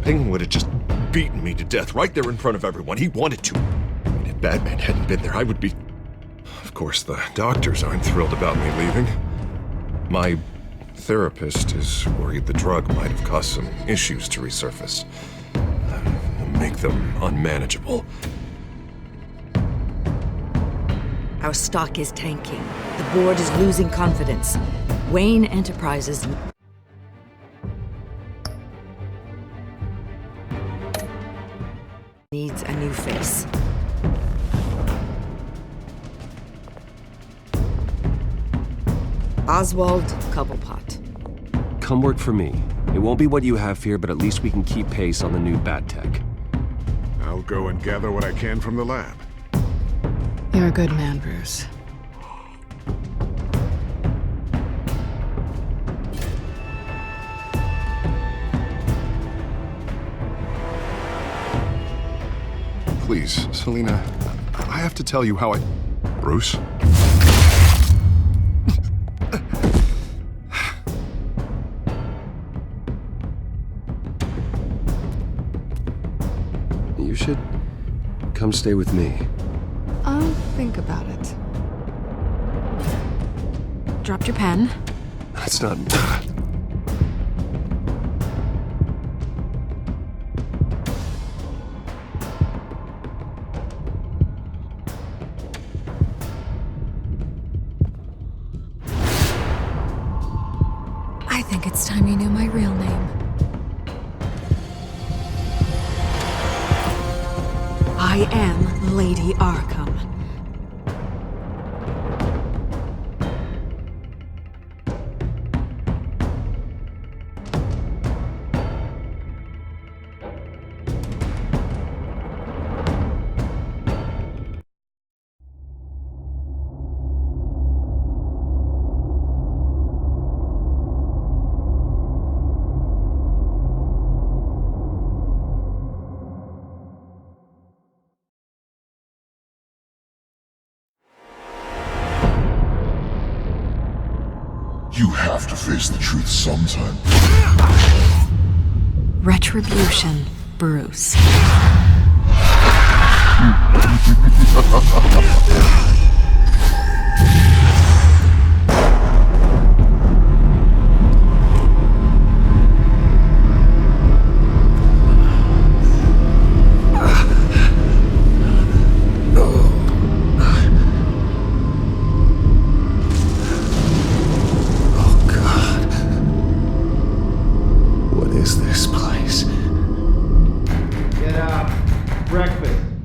Penguin would have just beaten me to death right there in front of everyone. He wanted to. And if Batman hadn't been there, I would be... Of course, the doctors aren't thrilled about me leaving. My therapist is worried the drug might have caused some issues to resurface. Make them unmanageable. Our stock is tanking. The board is losing confidence. Wayne Enterprises needs a new face. Oswald Cobblepot. Come work for me. It won't be what you have here, but at least we can keep pace on the new bat tech. I'll go and gather what I can from the lab. You're a good man, Bruce. Please, Selina, I have to tell you how I... Bruce? You should come stay with me. I'll think about it. Dropped your pen. That's not... I think it's time you knew my real name. I am Lady Arkham. You have to face the truth sometime. Retribution, Bruce.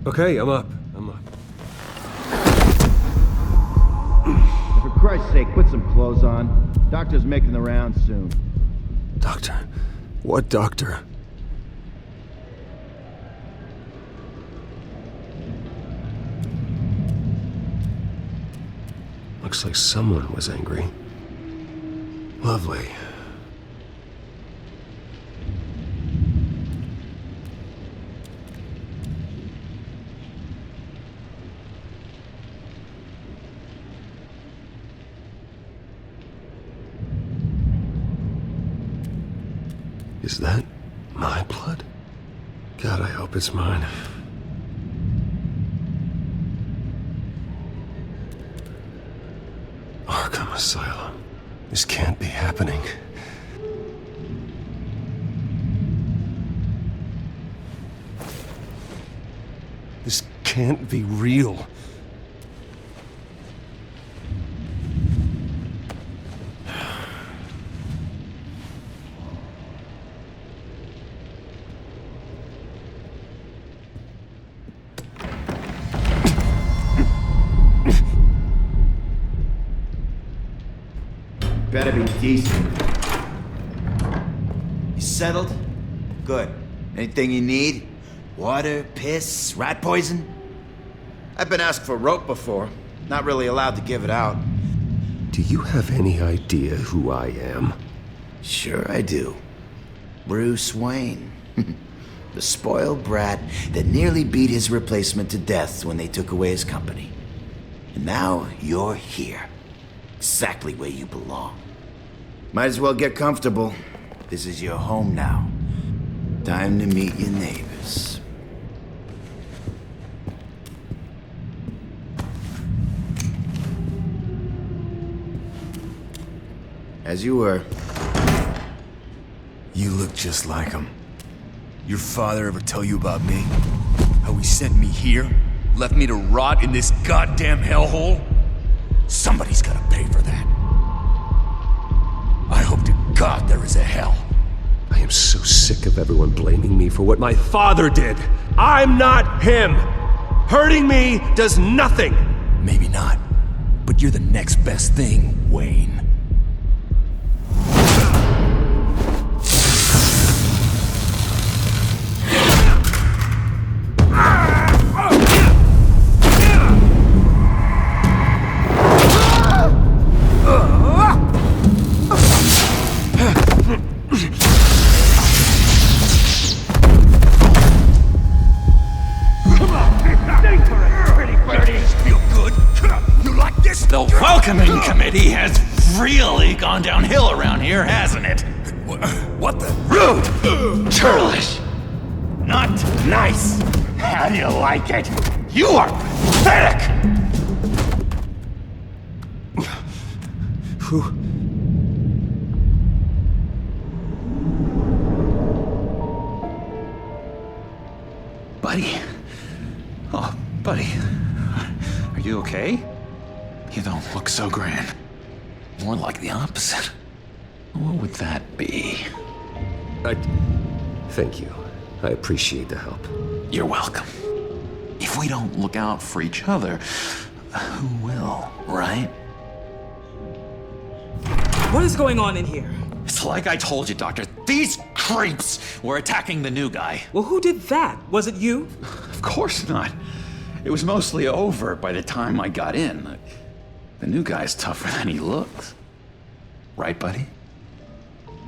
Okay, I'm up. For Christ's sake, put some clothes on. Doctor's making the rounds soon. Doctor? What doctor? Looks like someone was angry. Lovely. Is that my blood? God, I hope it's mine. Arkham Asylum. This can't be happening. This can't be real. Better be decent. You settled? Good. Anything you need? Water, piss, rat poison? I've been asked for rope before. Not really allowed to give it out. Do you have any idea who I am? Sure I do. Bruce Wayne. The spoiled brat that nearly beat his replacement to death when they took away his company. And now you're here. Exactly where you belong. Might as well get comfortable. This is your home now. Time to meet your neighbors. As you were. You look just like him. Your father ever tell you about me? How he sent me here? Left me to rot in this goddamn hellhole? Somebody's gotta pay for that. I hope to God there is a hell. I am so sick of everyone blaming me for what my father did. I'm not him. Hurting me does nothing. Maybe not, but you're the next best thing, Wayne. The welcoming committee has really gone downhill around here, hasn't it? What the? Rude! Churlish! Not nice! How do you like it? You are pathetic! Buddy? Oh, buddy. Are you okay? You don't look so grand. More like the opposite. What would that be? Thank you. I appreciate the help. You're welcome. If we don't look out for each other, who will, right? What is going on in here? It's like I told you, Doctor. These creeps were attacking the new guy. Well, who did that? Was it you? Of course not. It was mostly over by the time I got in. The new guy's tougher than he looks. Right, buddy?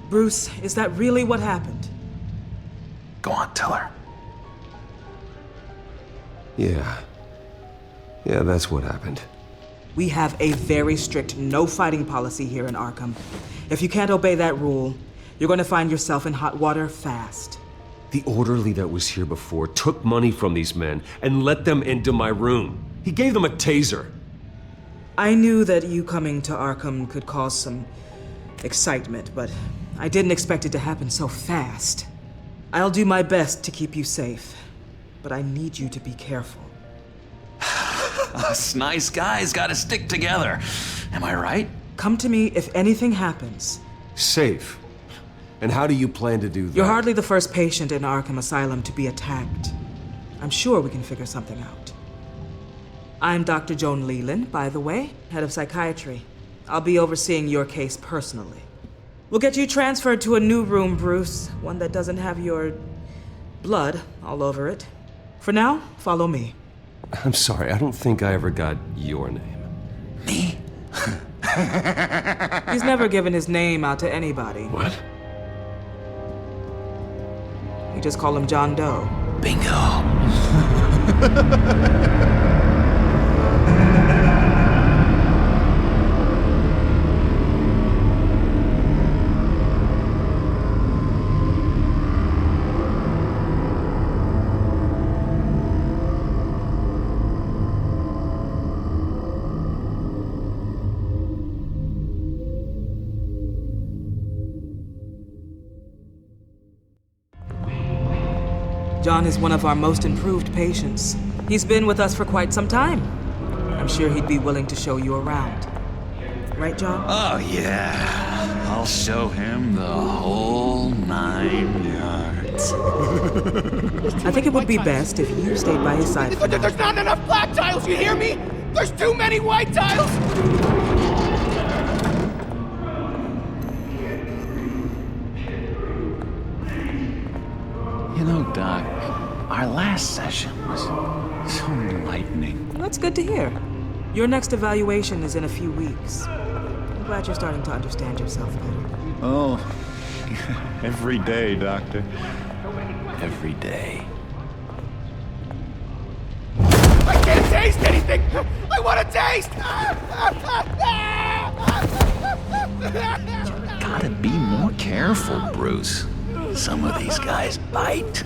Bruce, is that really what happened? Go on, tell her. Yeah, that's what happened. We have a very strict no fighting policy here in Arkham. If you can't obey that rule, you're going to find yourself in hot water fast. The orderly that was here before took money from these men and let them into my room. He gave them a taser. I knew that you coming to Arkham could cause some excitement, but I didn't expect it to happen so fast. I'll do my best to keep you safe, but I need you to be careful. Us nice guys gotta stick together. Am I right? Come to me if anything happens. Safe? And how do you plan to do that? You're hardly the first patient in Arkham Asylum to be attacked. I'm sure we can figure something out. I'm Dr. Joan Leland, by the way, head of psychiatry. I'll be overseeing your case personally. We'll get you transferred to a new room, Bruce, one that doesn't have your blood all over it. For now, follow me. I'm sorry, I don't think I ever got your name. Me? He's never given his name out to anybody. What? We just call him John Doe. Bingo. John is one of our most improved patients. He's been with us for quite some time. I'm sure he'd be willing to show you around. Right, John? Oh, yeah. I'll show him the whole 9 yards. I think it would be best if you stayed by his side. There's not enough black tiles, you hear me? There's too many white tiles! You know, Doc, our last session was so enlightening. That's good to hear. Your next evaluation is in a few weeks. I'm glad you're starting to understand yourself better. Oh, every day, Doctor. Every day. I can't taste anything! I want to taste! Gotta be more careful, Bruce. Some of these guys bite.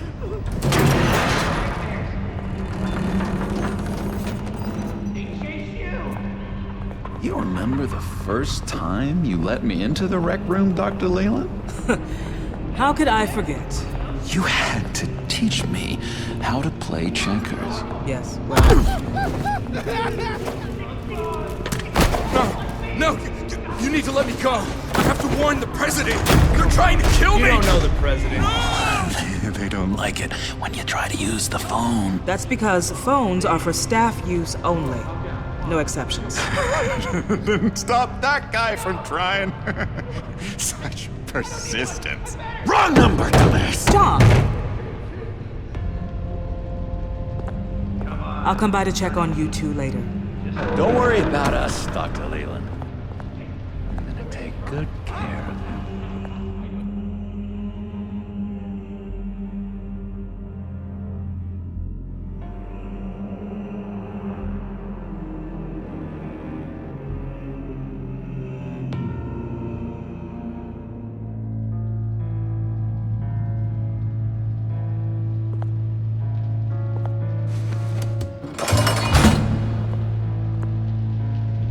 You remember the first time you let me into the rec room, Dr. Leland? How could I forget? You had to teach me how to play checkers. Yes, well... No! You need to let me go! I have to warn the president! They're trying to kill me! You don't know the president. They don't like it when you try to use the phone. That's because phones are for staff use only. No exceptions. Didn't stop that guy from trying. Such persistence. Wrong number, dumbass! Stop! I'll come by to check on you two later. Don't worry about us, Dr. Leland. I'm gonna take good care of him.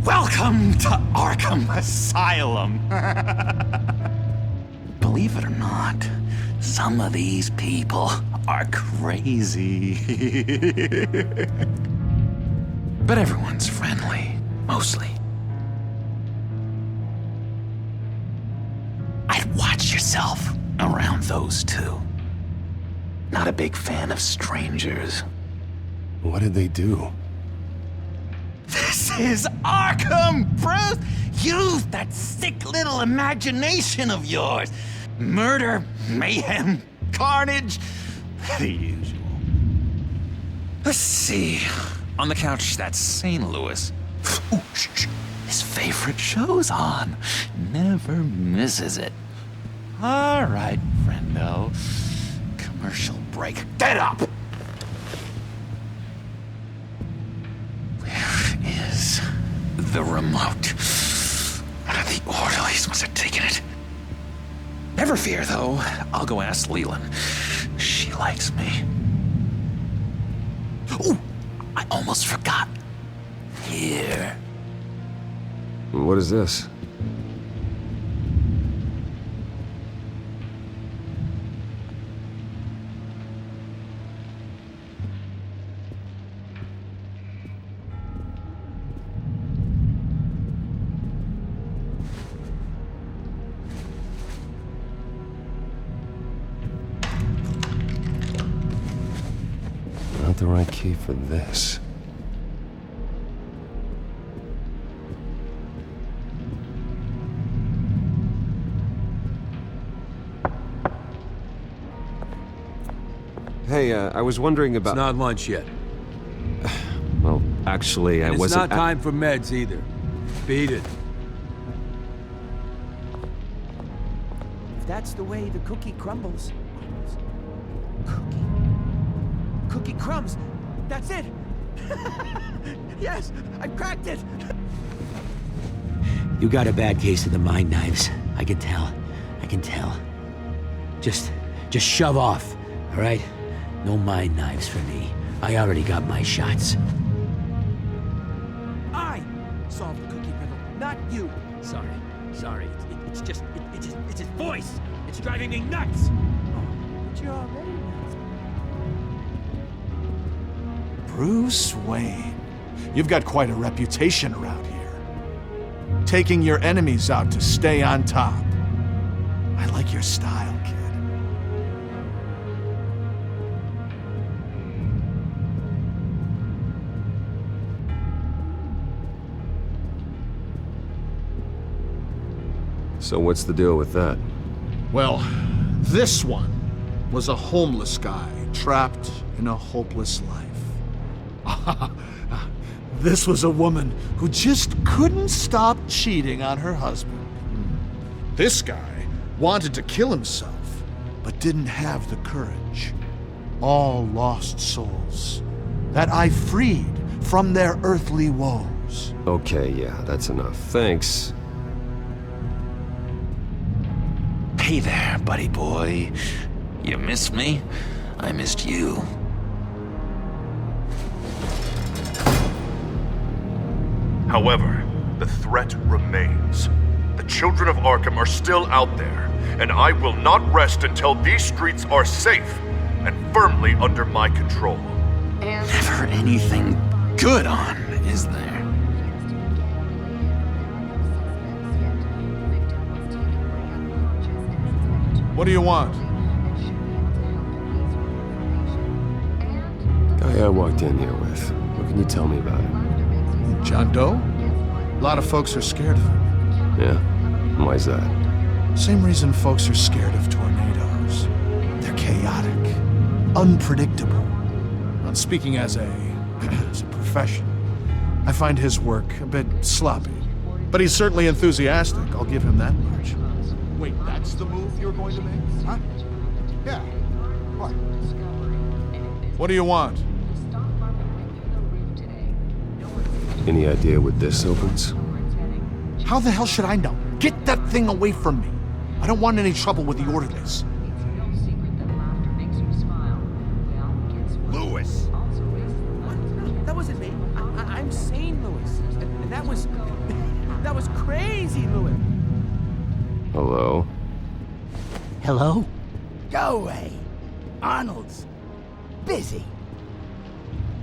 Welcome to Arkham Asylum. Believe it or not, some of these people are crazy. But everyone's friendly, mostly. I'd watch yourself around those two. Not a big fan of strangers. What did they do? This is Arkham, Bruce! Use that sick little imagination of yours. Murder, mayhem, carnage, the usual. Let's see. On the couch, that's St. Louis. Ooh, shh. His favorite show's on. Never misses it. All right, friendo. Commercial break. Get up! Is the remote? One of the orderlies must have taken it. Never fear, though. I'll go ask Leland. She likes me. Ooh, I almost forgot. Here. What is this? Not the right key for this. Hey, I was wondering about... It's not lunch yet. Well, actually, I wasn't... It's not time for meds either. Beat it. If that's the way the cookie crumbles. Cookie crumbs. That's it. Yes, I cracked it. You got a bad case of the mind knives. I can tell. I can tell. Just shove off, all right? No mind knives for me. I already got my shots. I solved the cookie riddle, not you. Sorry. It's just it's his voice. It's driving me nuts. Oh, but you're already nuts. Bruce Wayne, you've got quite a reputation around here. Taking your enemies out to stay on top. I like your style, kid. So what's the deal with that? Well, this one was a homeless guy trapped in a hopeless life. This was a woman who just couldn't stop cheating on her husband. This guy wanted to kill himself, but didn't have the courage. All lost souls that I freed from their earthly woes. Okay, yeah, that's enough. Thanks. Hey there, buddy boy. You missed me? I missed you. However, the threat remains. The children of Arkham are still out there, and I will not rest until these streets are safe and firmly under my control. Never anything good on, is there? What do you want? Guy I walked in here with. What can you tell me about him? John Doe? A lot of folks are scared of him. Yeah? Why's that? Same reason folks are scared of tornadoes. They're chaotic, unpredictable. And speaking as a profession, I find his work a bit sloppy. But he's certainly enthusiastic, I'll give him that much. Wait, that's the move you're going to make? Huh? Yeah. What? What do you want? Any idea what this opens? How the hell should I know? Get that thing away from me. I don't want any trouble with the orderlies. Lewis! That wasn't me. I'm sane, Lewis. And that was crazy, Lewis. Hello? Hello? Go away. Arnold's busy.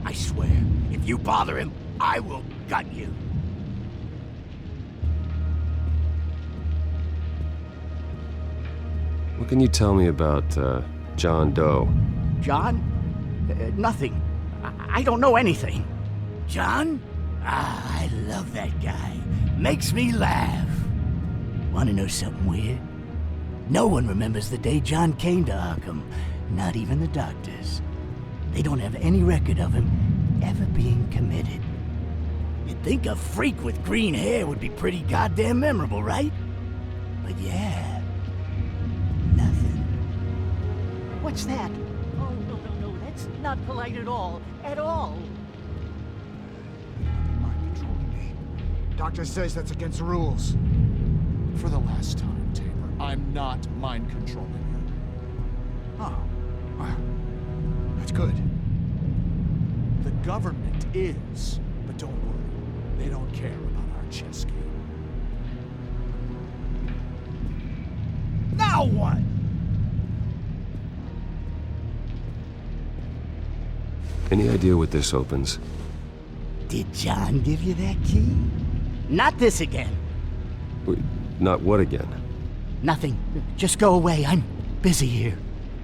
I swear, if you bother him, I will gut you. What can you tell me about, John Doe? John? Nothing. I don't know anything. John? Ah, I love that guy. Makes me laugh. Want to know something weird? No one remembers the day John came to Arkham. Not even the doctors. They don't have any record of him ever being committed. You'd think a freak with green hair would be pretty goddamn memorable, right? But yeah, nothing. What's that? Oh, no, that's not polite at all. At all. Mind controlling me. Doctor says that's against the rules. For the last time, Taylor, I'm not mind controlling you. Oh, well, that's good. The government is, but don't worry, they don't care about our chess game. Now what? Any idea what this opens? Did John give you that key? Not this again. Wait, not what again? Nothing. Just go away. I'm busy here.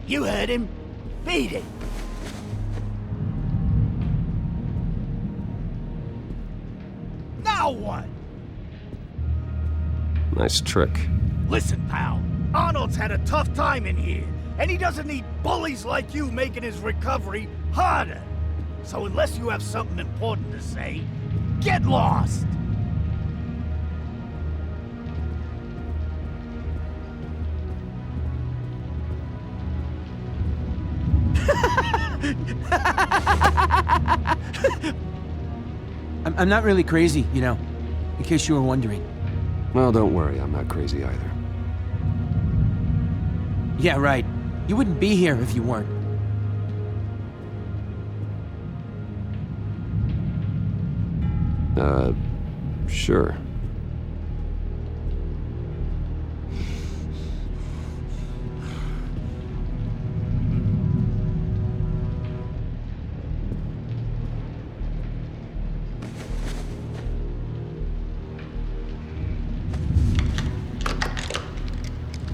You heard him. Beat it. Now what? Nice trick. Listen, pal. Arnold's had a tough time in here, and he doesn't need bullies like you making his recovery harder. So unless you have something important to say, get lost. I'm not really crazy, you know, in case you were wondering. Well, don't worry, I'm not crazy either. Yeah, right. You wouldn't be here if you weren't. Sure.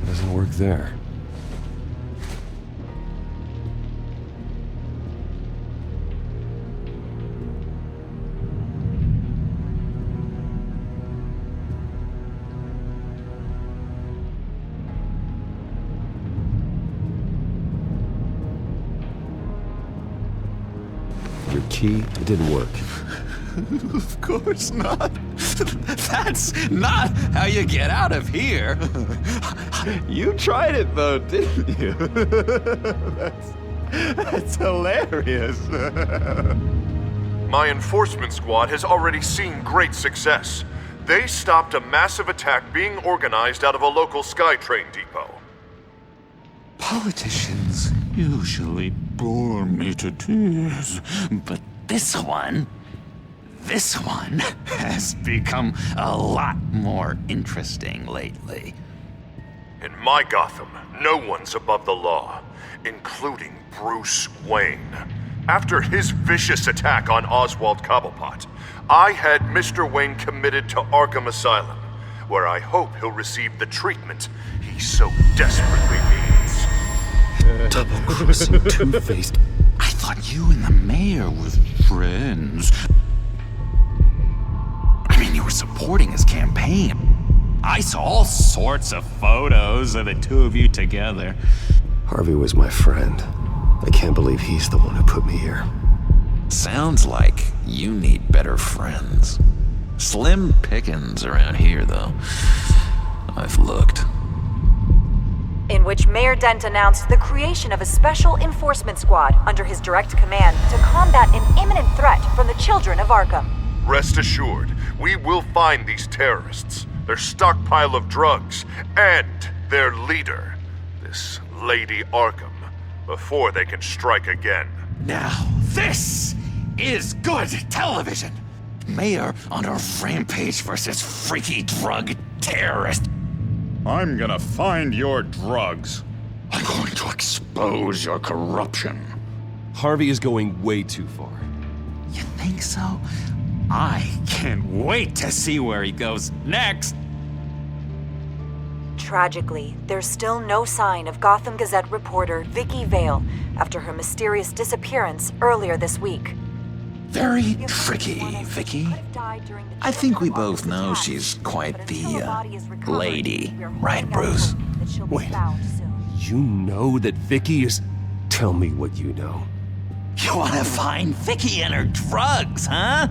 Doesn't work there. Your key, it didn't work. Of course not. That's not how you get out of here. You tried it though, didn't you? That's hilarious. My enforcement squad has already seen great success. They stopped a massive attack being organized out of a local SkyTrain depot. Politicians usually bore me to tears, but this one has become a lot more interesting lately. In my Gotham, no one's above the law, including Bruce Wayne. After his vicious attack on Oswald Cobblepot, I had Mr. Wayne committed to Arkham Asylum, where I hope he'll receive the treatment he so desperately needs. Double-crossing Two-Faced. I thought you and the mayor were friends. I mean, you were supporting his campaign. I saw all sorts of photos of the two of you together. Harvey was my friend. I can't believe he's the one who put me here. Sounds like you need better friends. Slim pickings around here, though. I've looked. In which Mayor Dent announced the creation of a special enforcement squad under his direct command to combat an imminent threat from the children of Arkham. Rest assured, we will find these terrorists, their stockpile of drugs, and their leader, this Lady Arkham, before they can strike again. Now, this is good television! Mayor on a rampage versus freaky drug terrorist. I'm gonna find your drugs. I'm going to expose your corruption. Harvey is going way too far. You think so? I can't wait to see where he goes next. Tragically, there's still no sign of Gotham Gazette reporter Vicky Vale after her mysterious disappearance earlier this week. Very tricky, Vicky. I think we both know she's quite the, lady. Right, Bruce? Wait, you know that Vicky is... Tell me what you know. You want to find Vicky and her drugs, huh?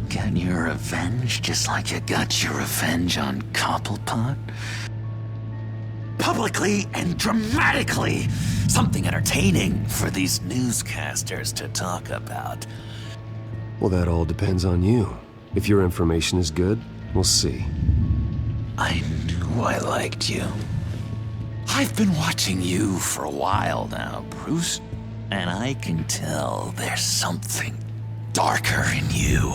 Get your revenge just like you got your revenge on Cobblepot? Publicly and dramatically! Something entertaining for these newscasters to talk about. Well, that all depends on you. If your information is good, we'll see. I knew I liked you. I've been watching you for a while now, Bruce, and I can tell there's something darker in you.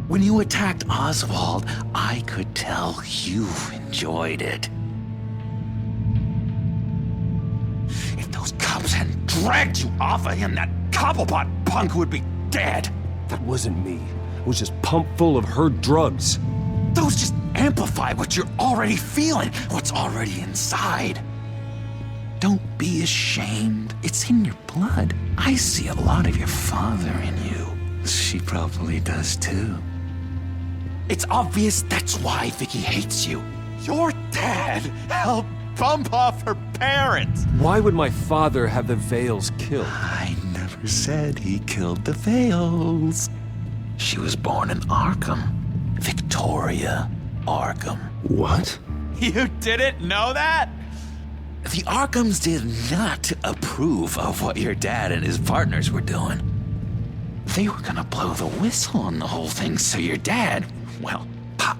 When you attacked Oswald, I could tell you enjoyed it. If those cops hadn't dragged you off of him, that Cobblepot punk would be dead. That wasn't me. It was just pumped full of her drugs. Those just amplify what you're already feeling, what's already inside. Don't be ashamed. It's in your blood. I see a lot of your father in you. She probably does too. It's obvious that's why Vicky hates you. Your dad helped bump off her parents. Why would my father have the Vales killed? I never said he killed the Vales. She was born in Arkham. Victoria Arkham. What? You didn't know that? The Arkhams did not approve of what your dad and his partners were doing. They were gonna blow the whistle on the whole thing, so your dad, well, pop.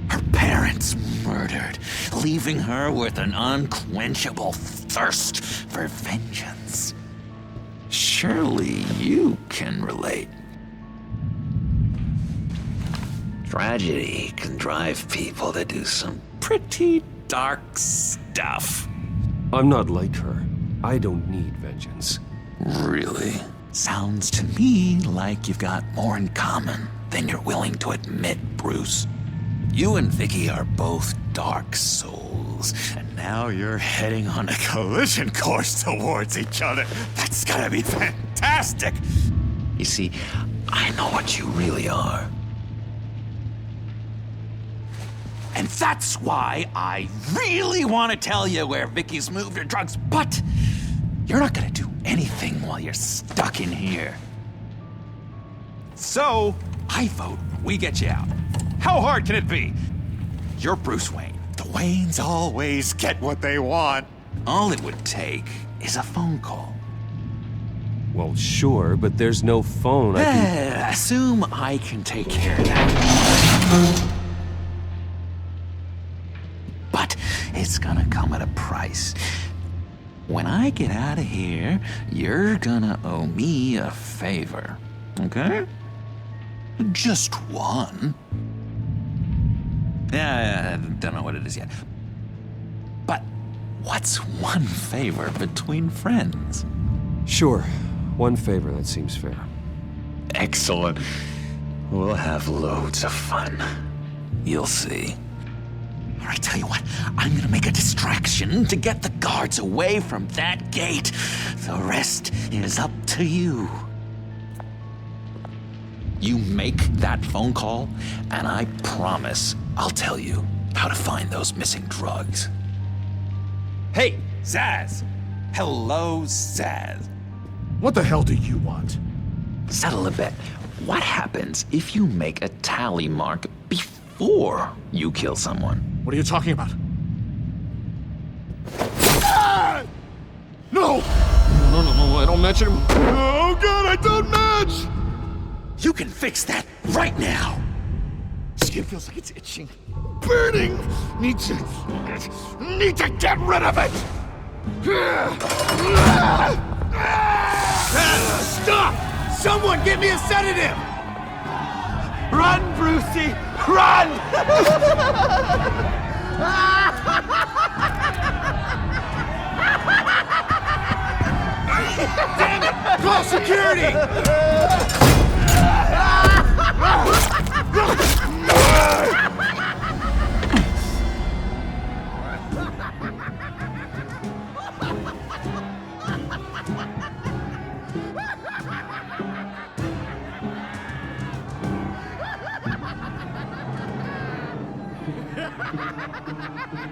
Her parents murdered, leaving her with an unquenchable thirst for vengeance. Surely you can relate. Tragedy can drive people to do some pretty dark stuff. I'm not like her. I don't need vengeance. Really? Sounds to me like you've got more in common than you're willing to admit, Bruce. You and Vicky are both dark souls, and now you're heading on a collision course towards each other. That's gonna be fantastic! You see, I know what you really are. And that's why I really want to tell you where Vicky's moved her drugs, but you're not gonna do anything while you're stuck in here. So, I vote we get you out. How hard can it be? You're Bruce Wayne. The Waynes always get what they want. All it would take is a phone call. Well, sure, but there's no phone. Assume I can take care of that. But it's gonna come at a price. When I get out of here, you're gonna owe me a favor, okay? Just one. Yeah, I don't know what it is yet. But what's one favor between friends? Sure. One favor, that seems fair. Excellent. We'll have loads of fun. You'll see. All right, tell you what, I'm gonna make a distraction to get the guards away from that gate. The rest is up to you. You make that phone call, and I promise I'll tell you how to find those missing drugs. Hey, Zaz! Hello, Zaz. What the hell do you want? Settle a bet. What happens if you make a tally mark before you kill someone? What are you talking about? Ah! No! No, I don't match him. Oh god, I don't match! You can fix that right now! Skin feels like it's itching. Burning! Need to get rid of it! Stop! Someone give me a sedative! Run, Brucey! Run! Damn it! Call security!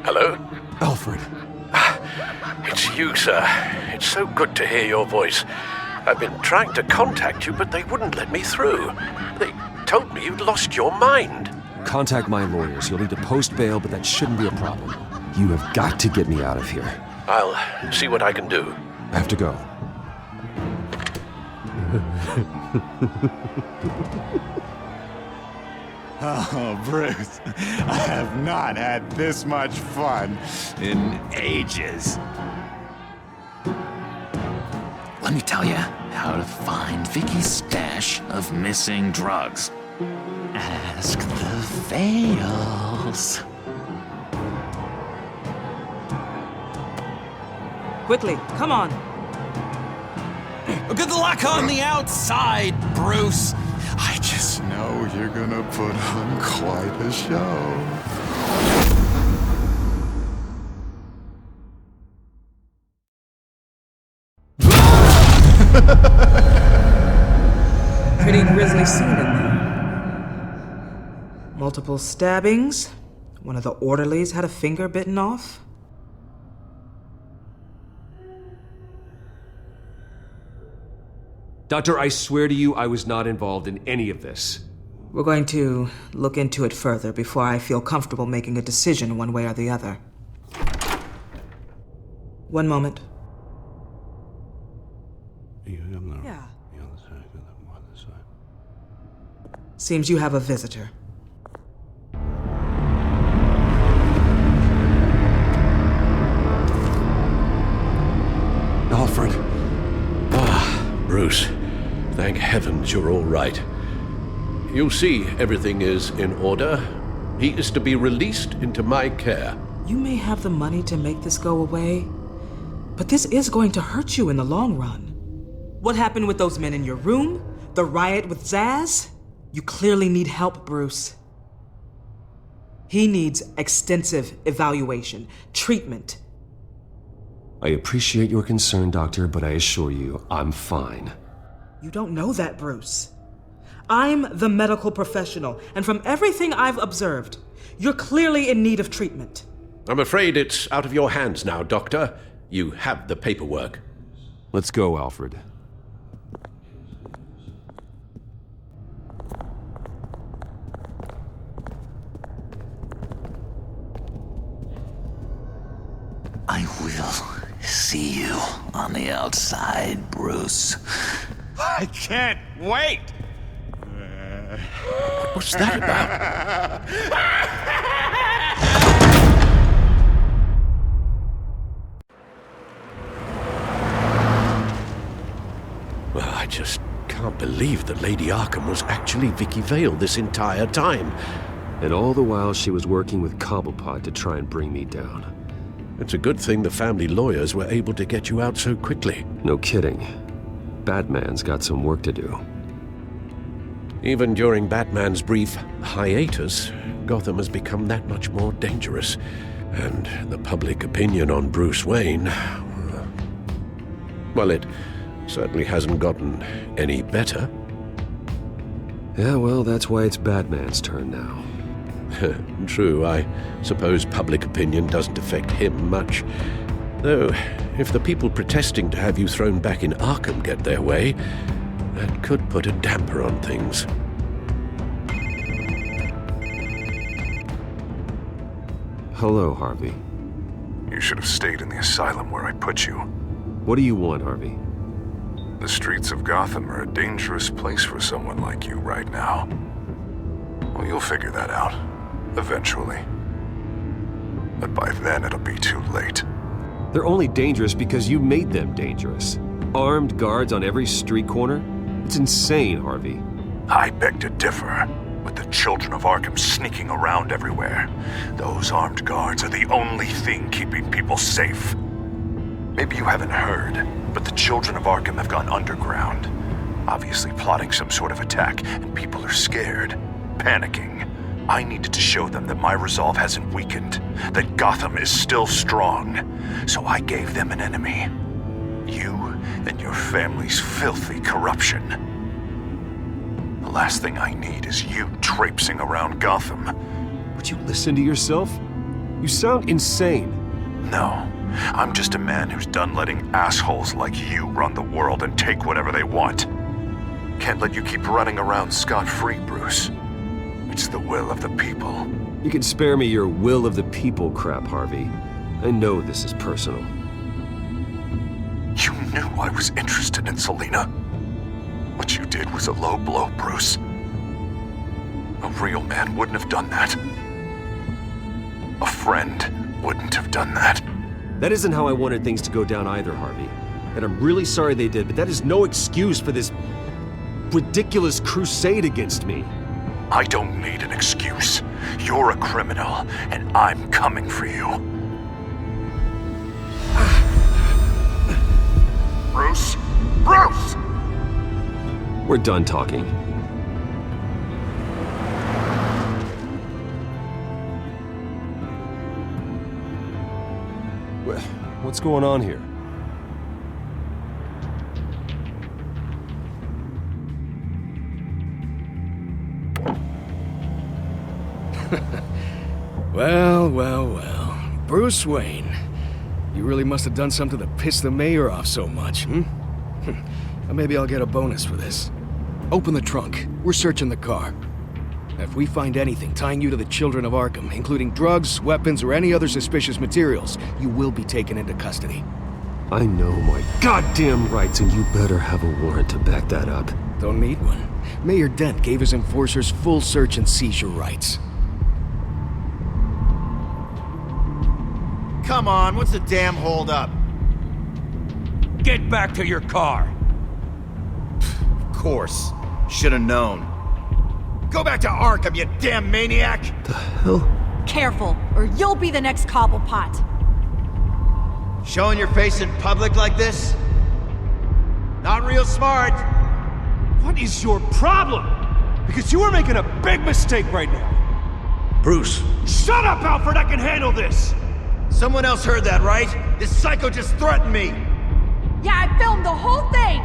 Hello? Alfred. It's you, sir. It's so good to hear your voice. I've been trying to contact you, but they wouldn't let me through. They told me you'd lost your mind. Contact my lawyers. You'll need to post bail, but that shouldn't be a problem. You have got to get me out of here. I'll see what I can do. I have to go. Oh, Bruce, I have not had this much fun in ages. Let me tell you how to find Vicky's stash of missing drugs. Ask the Vales. Quickly, come on. Good luck on the outside, Bruce. I just know you're gonna put on quite a show. Pretty grisly scene in there. Multiple stabbings. One of the orderlies had a finger bitten off. Doctor, I swear to you, I was not involved in any of this. We're going to look into it further before I feel comfortable making a decision one way or the other. One moment. Yeah. Seems you have a visitor. Alfred. Bruce, thank heavens you're all right. You see, everything is in order. He is to be released into my care. You may have the money to make this go away, but this is going to hurt you in the long run. What happened with those men in your room? The riot with Zaz? You clearly need help, Bruce. He needs extensive evaluation, treatment. I appreciate your concern, Doctor, but I assure you, I'm fine. You don't know that, Bruce. I'm the medical professional, and from everything I've observed, you're clearly in need of treatment. I'm afraid it's out of your hands now, Doctor. You have the paperwork. Let's go, Alfred. I will see you on the outside, Bruce. I can't wait! What's that about? believe that Lady Arkham was actually Vicky Vale this entire time. And all the while she was working with Cobblepot to try and bring me down. It's a good thing the family lawyers were able to get you out so quickly. No kidding. Batman's got some work to do. Even during Batman's brief hiatus, Gotham has become that much more dangerous. And the public opinion on Bruce Wayne... well, it certainly hasn't gotten any better. Yeah, well, that's why it's Batman's turn now. True, I suppose public opinion doesn't affect him much. Though, if the people protesting to have you thrown back in Arkham get their way, that could put a damper on things. Hello, Harvey. You should have stayed in the asylum where I put you. What do you want, Harvey? The streets of Gotham are a dangerous place for someone like you right now. Well, you'll figure that out. Eventually. But by then, it'll be too late. They're only dangerous because you made them dangerous. Armed guards on every street corner? It's insane, Harvey. I beg to differ. With the children of Arkham sneaking around everywhere, those armed guards are the only thing keeping people safe. Maybe you haven't heard, but the children of Arkham have gone underground. Obviously plotting some sort of attack, and people are scared, panicking. I needed to show them that my resolve hasn't weakened, that Gotham is still strong. So I gave them an enemy. You and your family's filthy corruption. The last thing I need is you traipsing around Gotham. Would you listen to yourself? You sound insane. No, I'm just a man who's done letting assholes like you run the world and take whatever they want. Can't let you keep running around scot-free, Bruce. It's the will of the people. You can spare me your will of the people crap, Harvey. I know this is personal. You knew I was interested in Selina. What you did was a low blow, Bruce. A real man wouldn't have done that. A friend wouldn't have done that. That isn't how I wanted things to go down either, Harvey. And I'm really sorry they did, but that is no excuse for this ridiculous crusade against me. I don't need an excuse. You're a criminal, and I'm coming for you. Bruce? Bruce! We're done talking. What's going on here? Well. Bruce Wayne. You really must have done something to piss the mayor off so much, Maybe I'll get a bonus for this. Open the trunk. We're searching the car. If we find anything tying you to the children of Arkham, including drugs, weapons, or any other suspicious materials, you will be taken into custody. I know my goddamn rights, and you better have a warrant to back that up. Don't need one. Mayor Dent gave his enforcers full search and seizure rights. Come on, what's the damn holdup? Get back to your car! Of course. Should've known. Go back to Arkham, you damn maniac! The hell? Careful, or you'll be the next Cobblepot. Showing your face in public like this? Not real smart. What is your problem? Because you are making a big mistake right now. Bruce. Shut up, Alfred! I can handle this! Someone else heard that, right? This psycho just threatened me! Yeah, I filmed the whole thing!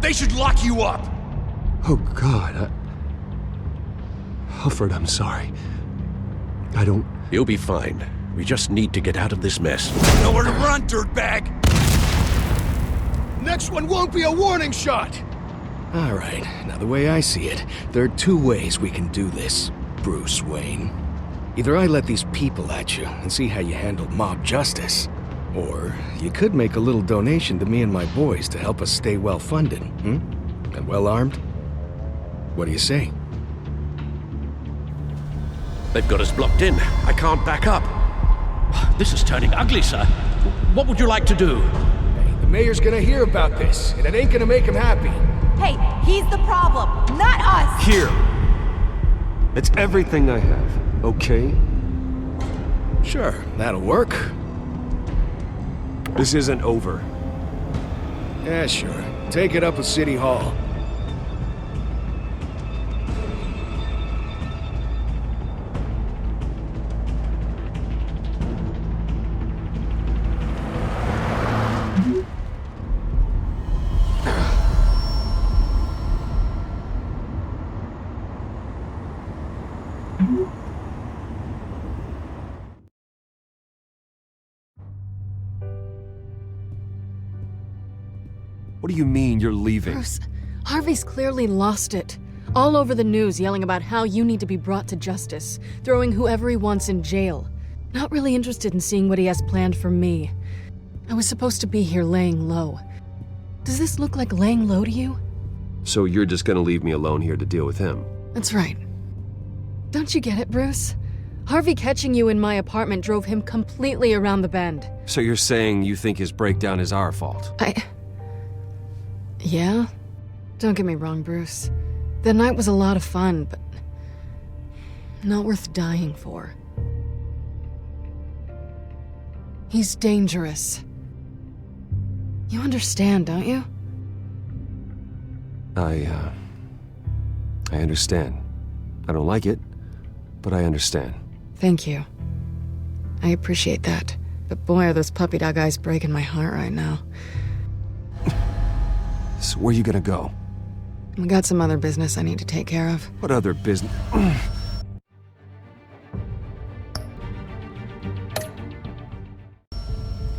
They should lock you up! Oh, God, Alfred, I'm sorry. I don't... You'll be fine. We just need to get out of this mess. Nowhere to run, dirtbag! Next one won't be a warning shot! All right, now the way I see it, there are two ways we can do this, Bruce Wayne. Either I let these people at you and see how you handle mob justice, or you could make a little donation to me and my boys to help us stay well-funded, and well-armed. What do you say? They've got us blocked in. I can't back up. This is turning ugly, sir. What would you like to do? Hey, The mayor's gonna hear about this, and it ain't gonna make him happy. Hey, he's the problem, not us! Here. It's everything I have, okay? Sure, that'll work. This isn't over. Yeah, sure. Take it up with City Hall. What do you mean you're leaving? Bruce, Harvey's clearly lost it. All over the news yelling about how you need to be brought to justice, throwing whoever he wants in jail. Not really interested in seeing what he has planned for me. I was supposed to be here laying low. Does this look like laying low to you? So you're just gonna leave me alone here to deal with him? That's right. Don't you get it, Bruce? Harvey catching you in my apartment drove him completely around the bend. So you're saying you think his breakdown is our fault? Yeah? Don't get me wrong, Bruce. The night was a lot of fun, but not worth dying for. He's dangerous. You understand, don't you? I understand. I don't like it, but I understand. Thank you. I appreciate that. But boy, are those puppy dog eyes breaking my heart right now. So where are you gonna go? We got some other business I need to take care of. What other business?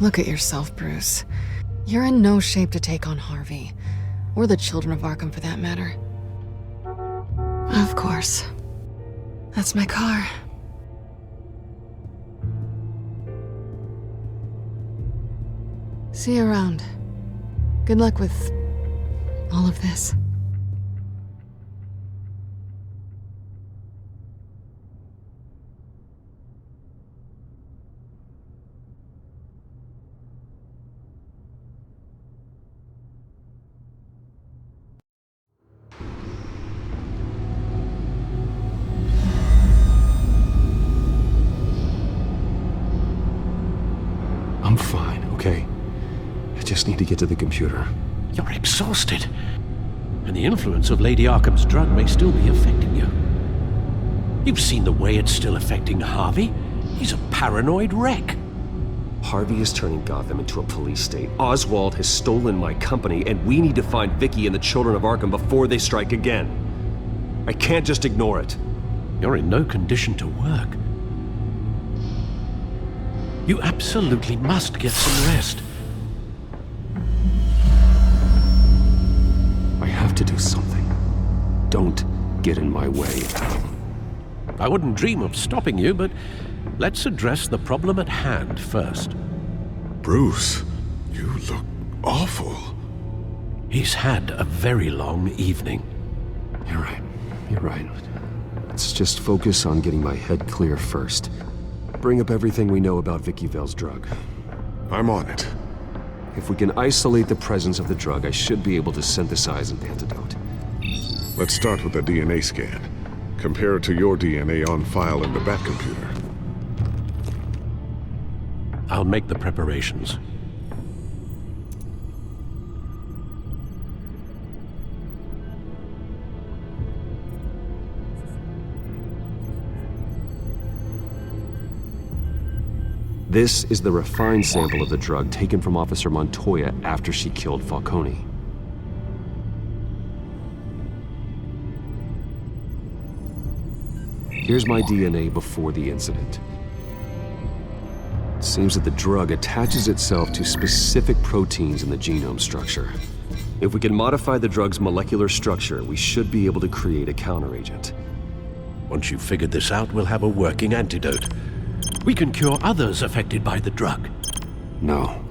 Look at yourself, Bruce. You're in no shape to take on Harvey. Or the children of Arkham, for that matter. Of course. That's my car. See you around. Good luck with all of this. I'm fine, okay? I just need to get to the computer. You're exhausted. And the influence of Lady Arkham's drug may still be affecting you. You've seen the way it's still affecting Harvey. He's a paranoid wreck. Harvey is turning Gotham into a police state. Oswald has stolen my company, and we need to find Vicky and the children of Arkham before they strike again. I can't just ignore it. You're in no condition to work. You absolutely must get some rest. I have to do something. Don't get in my way. I wouldn't dream of stopping you, but let's address the problem at hand first. Bruce, you look awful. He's had a very long evening. You're right. You're right. Let's just focus on getting my head clear first. Bring up everything we know about Vicky Vale's drug. I'm on it. If we can isolate the presence of the drug, I should be able to synthesize an antidote. Let's start with a DNA scan. Compare it to your DNA on file in the Batcomputer. I'll make the preparations. This is the refined sample of the drug taken from Officer Montoya after she killed Falcone. Here's my DNA before the incident. It seems that the drug attaches itself to specific proteins in the genome structure. If we can modify the drug's molecular structure, we should be able to create a counteragent. Once you've figured this out, we'll have a working antidote. We can cure others affected by the drug. No.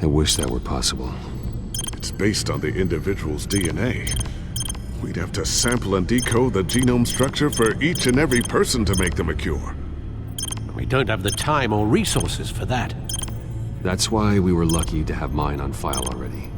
I wish that were possible. It's based on the individual's DNA. We'd have to sample and decode the genome structure for each and every person to make them a cure. We don't have the time or resources for that. That's why we were lucky to have mine on file already.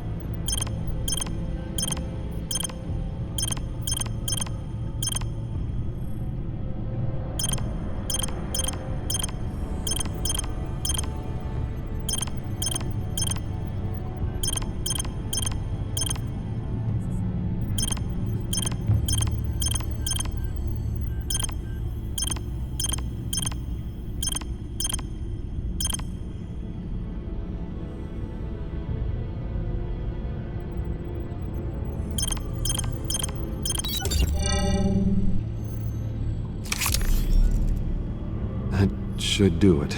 Should do it.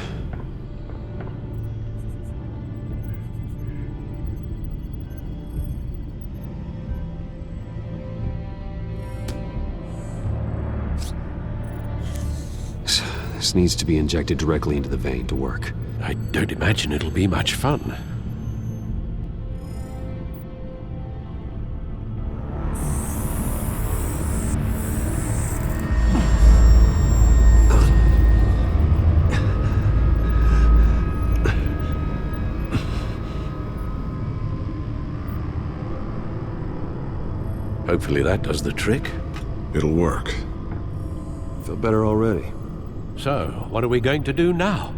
This needs to be injected directly into the vein to work. I don't imagine it'll be much fun. Hopefully that does the trick. It'll work. Feel better already. So, what are we going to do now?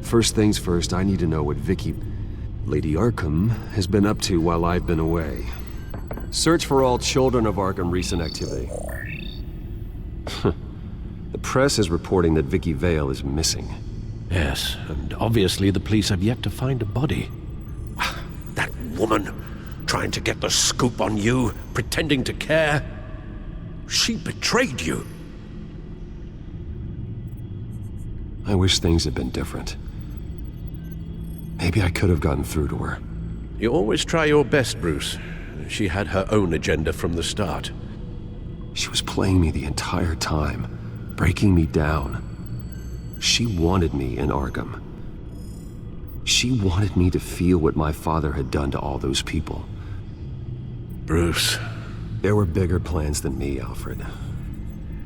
First things first, I need to know what Lady Arkham, has been up to while I've been away. Search for all children of Arkham recent activity. The press is reporting that Vicky Vale is missing. Yes, and obviously the police have yet to find a body. That woman, trying to get the scoop on you, pretending to care. She betrayed you. I wish things had been different. Maybe I could have gotten through to her. You always try your best, Bruce. She had her own agenda from the start. She was playing me the entire time, breaking me down. She wanted me in Arkham. She wanted me to feel what my father had done to all those people. Bruce. There were bigger plans than me, Alfred.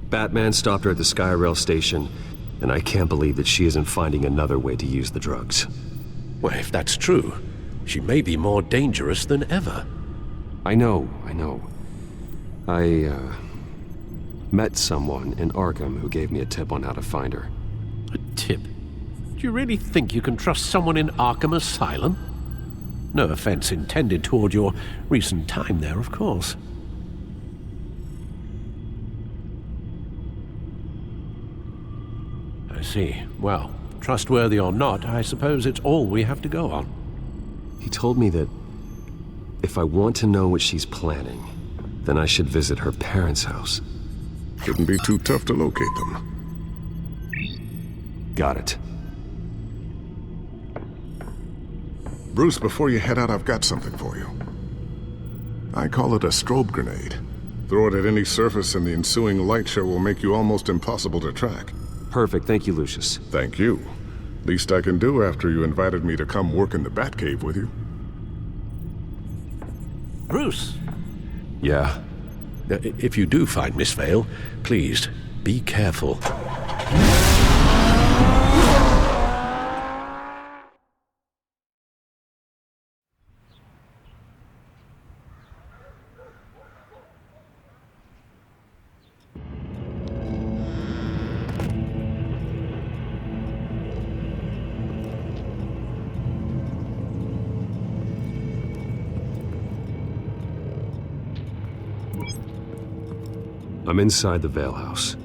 Batman stopped her at the Skyrail station, and I can't believe that she isn't finding another way to use the drugs. Well, if that's true, she may be more dangerous than ever. I know. I met someone in Arkham who gave me a tip on how to find her. A tip? Do you really think you can trust someone in Arkham Asylum? No offense intended toward your recent time there, of course. I see. Well, trustworthy or not, I suppose it's all we have to go on. He told me that if I want to know what she's planning, then I should visit her parents' house. Shouldn't be too tough to locate them. Got it. Bruce, before you head out, I've got something for you. I call it a strobe grenade. Throw it at any surface and the ensuing light show will make you almost impossible to track. Perfect, thank you, Lucius. Thank you. Least I can do after you invited me to come work in the Batcave with you. Bruce! Yeah? If you do find Miss Vale, please, be careful. I'm inside the Vale House.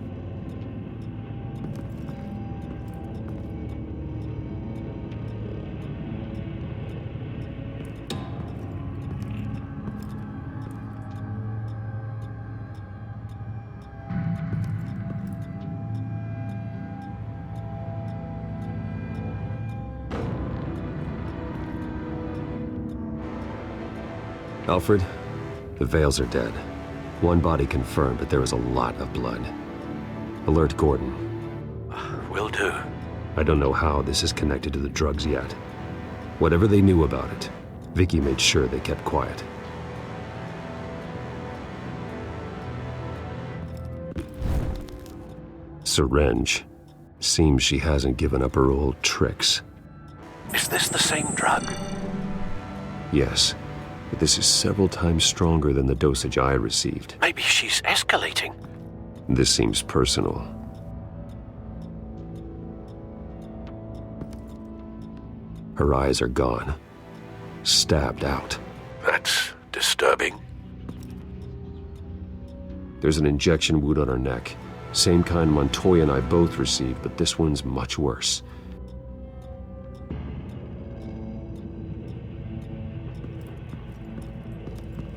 Alfred, the Vales are dead. One body confirmed, but there is a lot of blood. Alert Gordon. Will do. I don't know how this is connected to the drugs yet. Whatever they knew about it, Vicky made sure they kept quiet. Syringe. Seems she hasn't given up her old tricks. Miss Is this the same drug? Yes, but this is several times stronger than the dosage I received. Maybe she's escalating. This seems personal. Her eyes are gone. Stabbed out. That's disturbing. There's an injection wound on her neck. Same kind Montoya and I both received, but this one's much worse.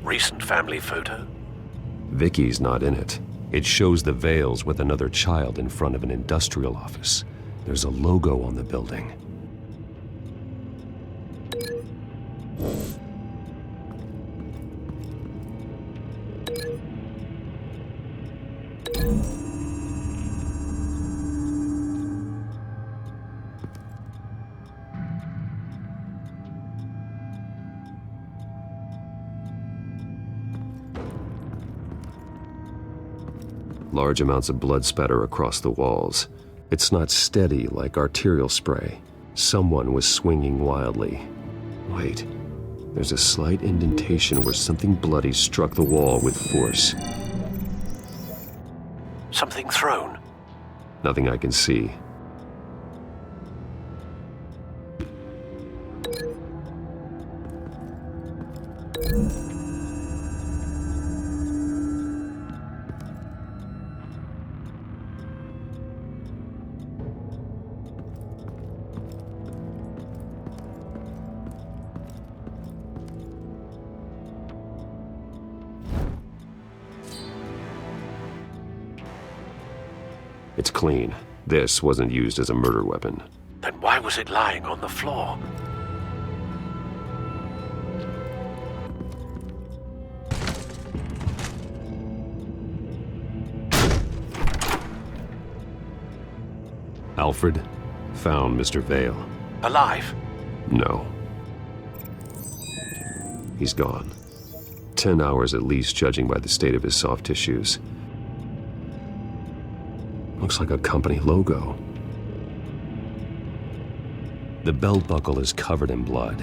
Recent family photo? Vicky's not in it. It shows the Vales with another child in front of an industrial office. There's a logo on the building. Large amounts of blood spatter across the walls. It's not steady like arterial spray. Someone was swinging wildly. Wait, there's a slight indentation where something bloody struck the wall with force. Something thrown? Nothing I can see. It's clean. This wasn't used as a murder weapon. Then why was it lying on the floor? Alfred found Mr. Vale. Alive? No. He's gone. 10 hours at least, judging by the state of his soft tissues. Looks like a company logo. The belt buckle is covered in blood.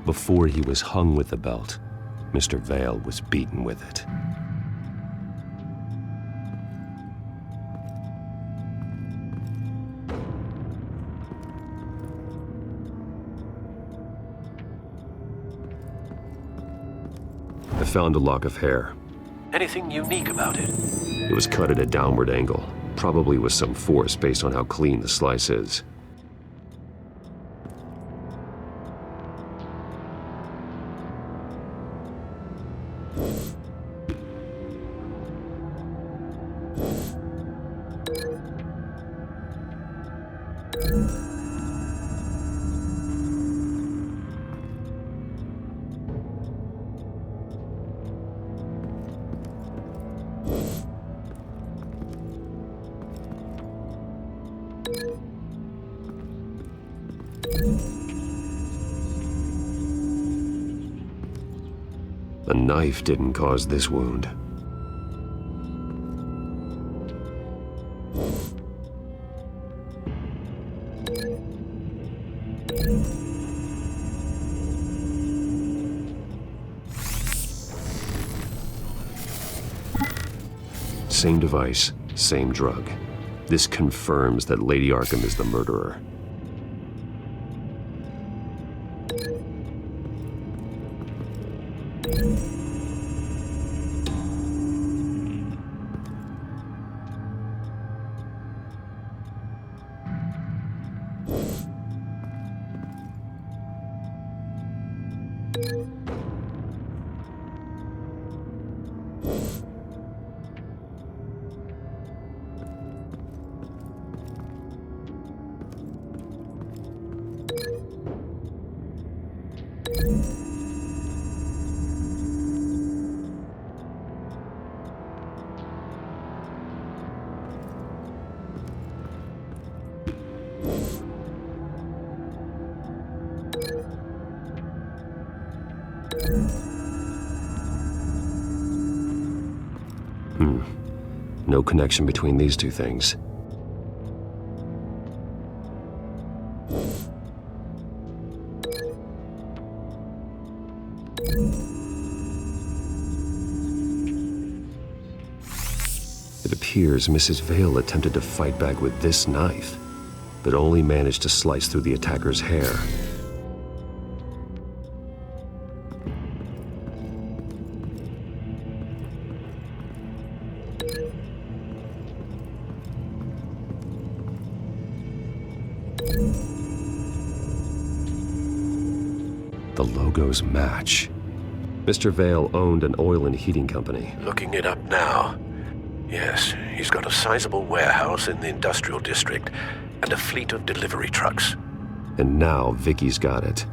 Before he was hung with the belt, Mr. Vale was beaten with it. I found a lock of hair. Anything unique about it? It was cut at a downward angle, probably with some force based on how clean the slice is. A knife didn't cause this wound. Same device, same drug. This confirms that Lady Arkham is the murderer. No connection between these two things. It appears Mrs. Vale attempted to fight back with this knife, but only managed to slice through the attacker's hair. The logos match. Mr. Vale owned an oil and heating company. Looking it up now. Yes, he's got a sizable warehouse in the industrial district and a fleet of delivery trucks. And now Vicky's got it.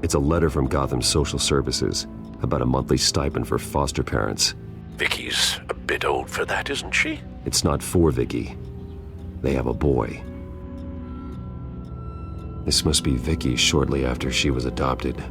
It's a letter from Gotham Social Services about a monthly stipend for foster parents. Vicky's a bit old for that, isn't she? It's not for Vicky. They have a boy. This must be Vicky shortly after she was adopted.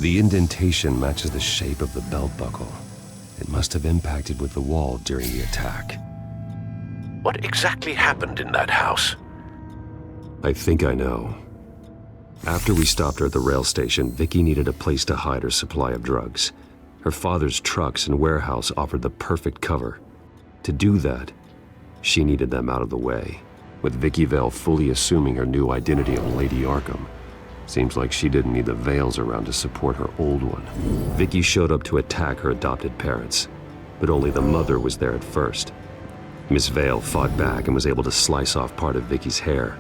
The indentation matches the shape of the belt buckle. It must have impacted with the wall during the attack. What exactly happened in that house? I think I know. After we stopped her at the rail station, Vicky needed a place to hide her supply of drugs. Her father's trucks and warehouse offered the perfect cover. To do that, she needed them out of the way. With Vicky Vale fully assuming her new identity of Lady Arkham, seems like she didn't need the Vales around to support her old one. Vicky showed up to attack her adopted parents, but only the mother was there at first. Miss Vale fought back and was able to slice off part of Vicky's hair.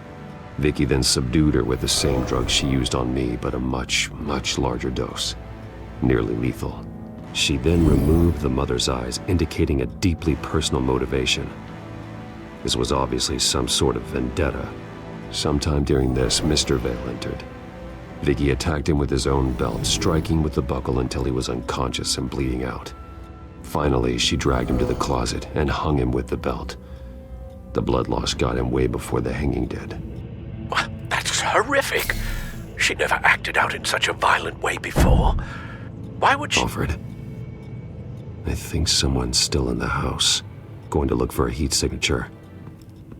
Vicky then subdued her with the same drug she used on me, but a much, much larger dose. Nearly lethal. She then removed the mother's eyes, indicating a deeply personal motivation. This was obviously some sort of vendetta. Sometime during this, Mr. Vale entered. Vicky attacked him with his own belt, striking with the buckle until he was unconscious and bleeding out. Finally, she dragged him to the closet and hung him with the belt. The blood loss got him way before the hanging did. That's horrific. She never acted out in such a violent way before. Why would she... Alfred, I think someone's still in the house. Going to look for a heat signature.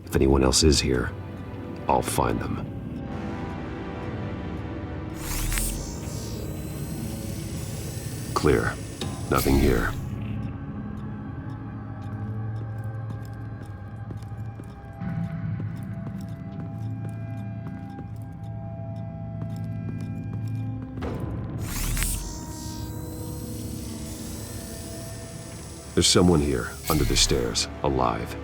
If anyone else is here, I'll find them. Clear. Nothing here. There's someone here, under the stairs, alive.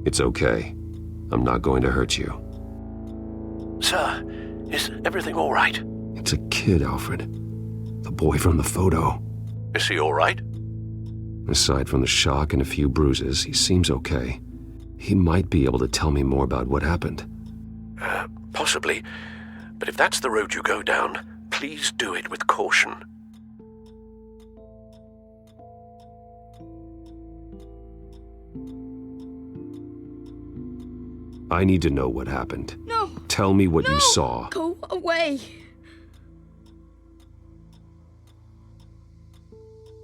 It's okay. I'm not going to hurt you. Sir, is everything all right? It's a kid, Alfred. The boy from the photo. Is he all right? Aside from the shock and a few bruises, he seems okay. He might be able to tell me more about what happened. Possibly. But if that's the road you go down, please do it with caution. I need to know what happened. No! Tell me what you saw. Go away!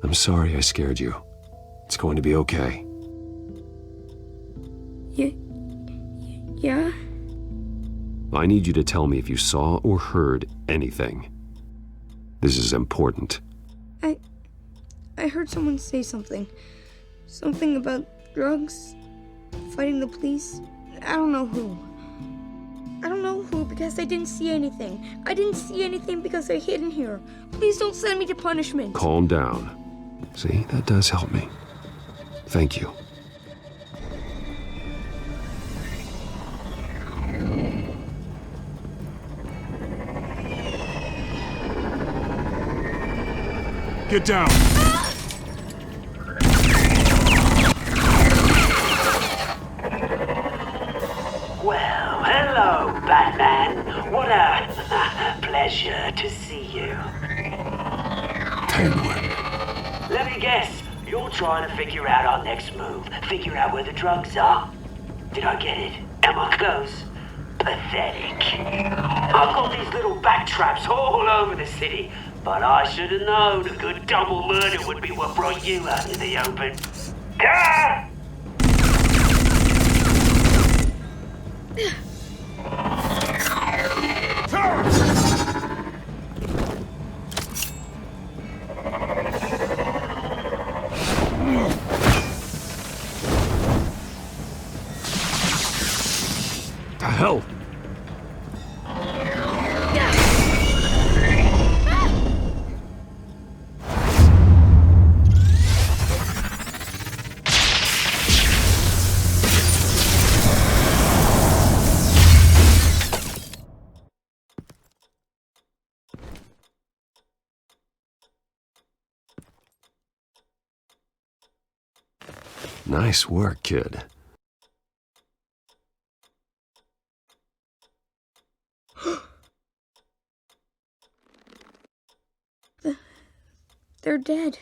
I'm sorry I scared you. It's going to be okay. Yeah? I need you to tell me if you saw or heard anything. This is important. I heard someone say something. Something about drugs, fighting the police. I don't know who. I don't know who because I didn't see anything. I didn't see anything because they're hidden here. Please don't send me to punishment. Calm down. See, that does help me. Thank you. Get down! Well, hello, Batman. What a pleasure to see you. Penguin. Let me guess, you're trying to figure out our next move. Figure out where the drugs are. Did I get it? Am I close? Pathetic. I've got these little bat traps all over the city, but I should have known a good double murder would be what brought you out into the open. Gah! The hell? Nice work, kid. They're dead.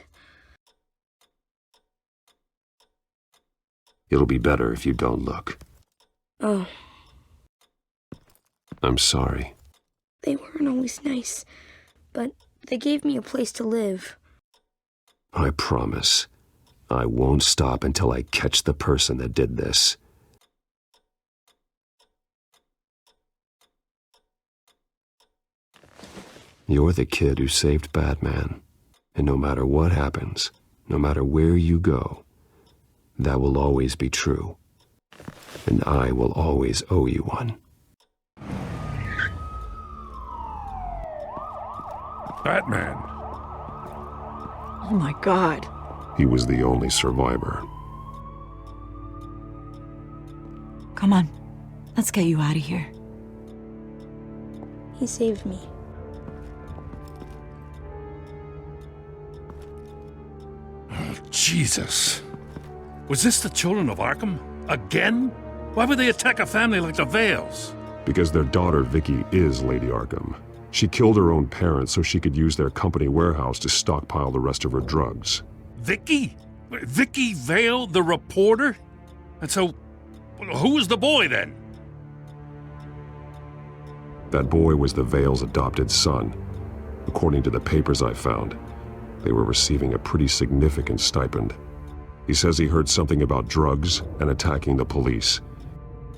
It'll be better if you don't look. Oh, I'm sorry. they weren't always nice, but they gave me a place to live. I promise. I won't stop until I catch the person that did this. You're the kid who saved Batman. And no matter what happens, no matter where you go, that will always be true. And I will always owe you one. Batman. Oh my God. He was the only survivor. Come on. Let's get you out of here. He saved me. Jesus. Was this the children of Arkham? Again? Why would they attack a family like the Vales? Because their daughter, Vicky, is Lady Arkham. She killed her own parents so she could use their company warehouse to stockpile the rest of her drugs. Vicky? Vicky Vale, the reporter? And so, who was the boy then? That boy was the Vale's adopted son. According to the papers I found, they were receiving a pretty significant stipend. He says he heard something about drugs and attacking the police.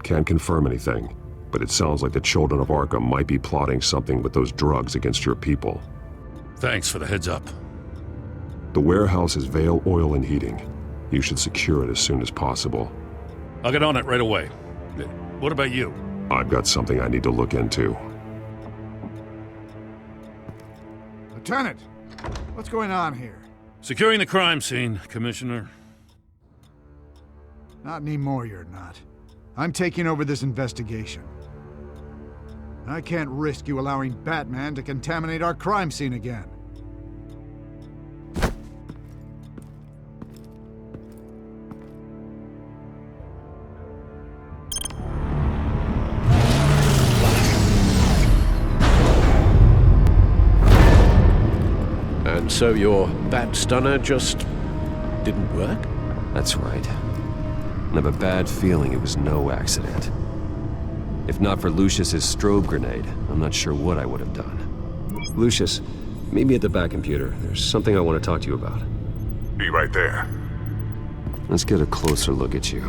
Can't confirm anything, but it sounds like the children of Arkham might be plotting something with those drugs against your people. Thanks for the heads up. The warehouse is Vale Oil and Heating. You should secure it as soon as possible. I'll get on it right away. What about you? I've got something I need to look into. Lieutenant, what's going on here? Securing the crime scene, Commissioner. Not anymore, you're not. I'm taking over this investigation. I can't risk you allowing Batman to contaminate our crime scene again. And so your bat stunner just didn't work? That's right. I have a bad feeling it was no accident. If not for Lucius's strobe grenade, I'm not sure what I would have done. Lucius, meet me at the back computer. There's something I want to talk to you about. Be right there. Let's get a closer look at you.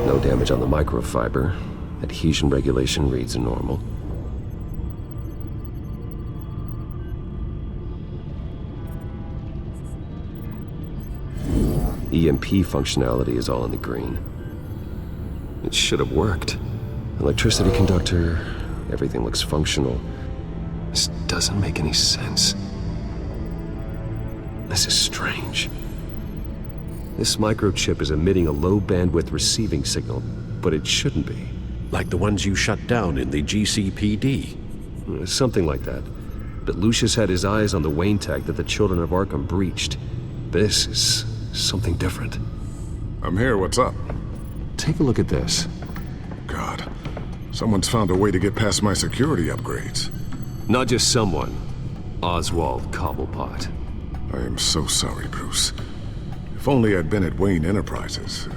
No damage on the microfiber. Adhesion regulation reads normal. EMP functionality is all in the green. It should have worked. Electricity conductor, everything looks functional. This doesn't make any sense. This is strange. This microchip is emitting a low bandwidth receiving signal, but it shouldn't be. Like the ones you shut down in the GCPD? Something like that. But Lucius had his eyes on the Wayne tech that the children of Arkham breached. This is something different. I'm here, what's up? Take a look at this. God, someone's found a way to get past my security upgrades. Not just someone. Oswald Cobblepot. I am so sorry, Bruce. If only I'd been at Wayne Enterprises.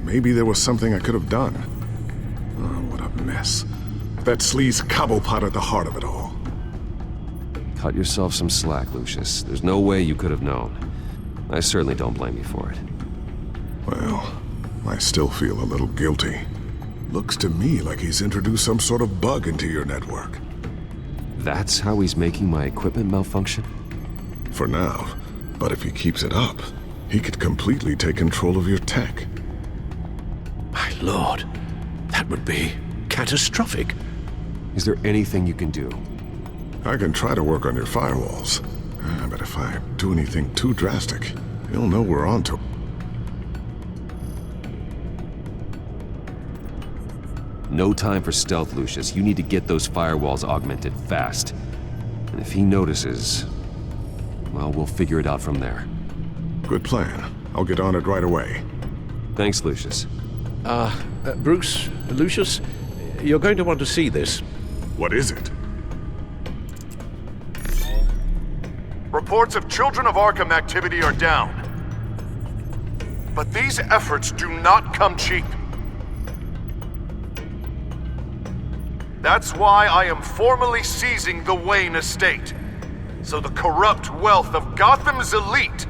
Maybe there was something I could have done. Oh, what a mess. That sleaze Cobblepot at the heart of it all. Cut yourself some slack, Lucius. There's no way you could have known. I certainly don't blame you for it. Well, I still feel a little guilty. Looks to me like he's introduced some sort of bug into your network. That's how he's making my equipment malfunction? For now. But if he keeps it up, he could completely take control of your tech. My lord, that would be catastrophic. Is there anything you can do? I can try to work on your firewalls. But if I do anything too drastic, he'll know we're onto it. No time for stealth, Lucius. You need to get those firewalls augmented fast. And if he notices, well, we'll figure it out from there. Good plan. I'll get on it right away. Thanks, Lucius. Bruce, Lucius, you're going to want to see this. What is it? Reports of Children of Arkham activity are down. But these efforts do not come cheap. That's why I am formally seizing the Wayne estate, so the corrupt wealth of Gotham's elite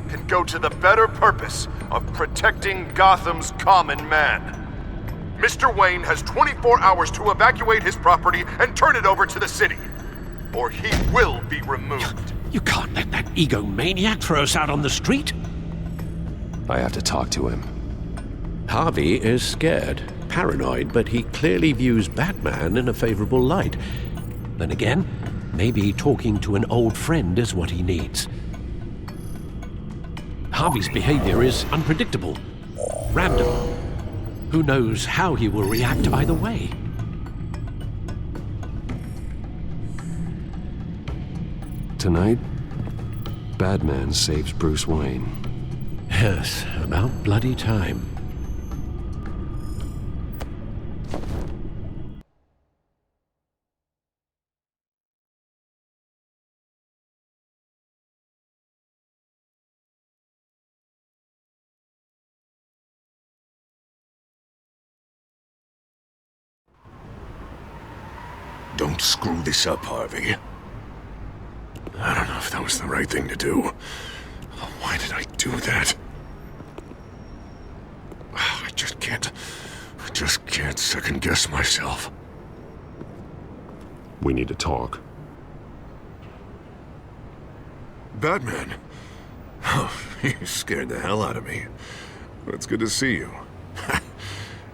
can go to the better purpose of protecting Gotham's common man. Mr. Wayne has 24 hours to evacuate his property and turn it over to the city, or he will be removed. You can't let that egomaniac throw us out on the street. I have to talk to him. Harvey is scared, paranoid, but he clearly views Batman in a favorable light. Then again, maybe talking to an old friend is what he needs. Harvey's behavior is unpredictable, random. Who knows how he will react either way? tonight, Batman saves Bruce Wayne. Yes, about bloody time. Don't screw this up, Harvey. I don't know if that was the right thing to do. Why did I do that? I just can't second guess myself. We need to talk. Batman. Oh, you scared the hell out of me. But it's good to see you.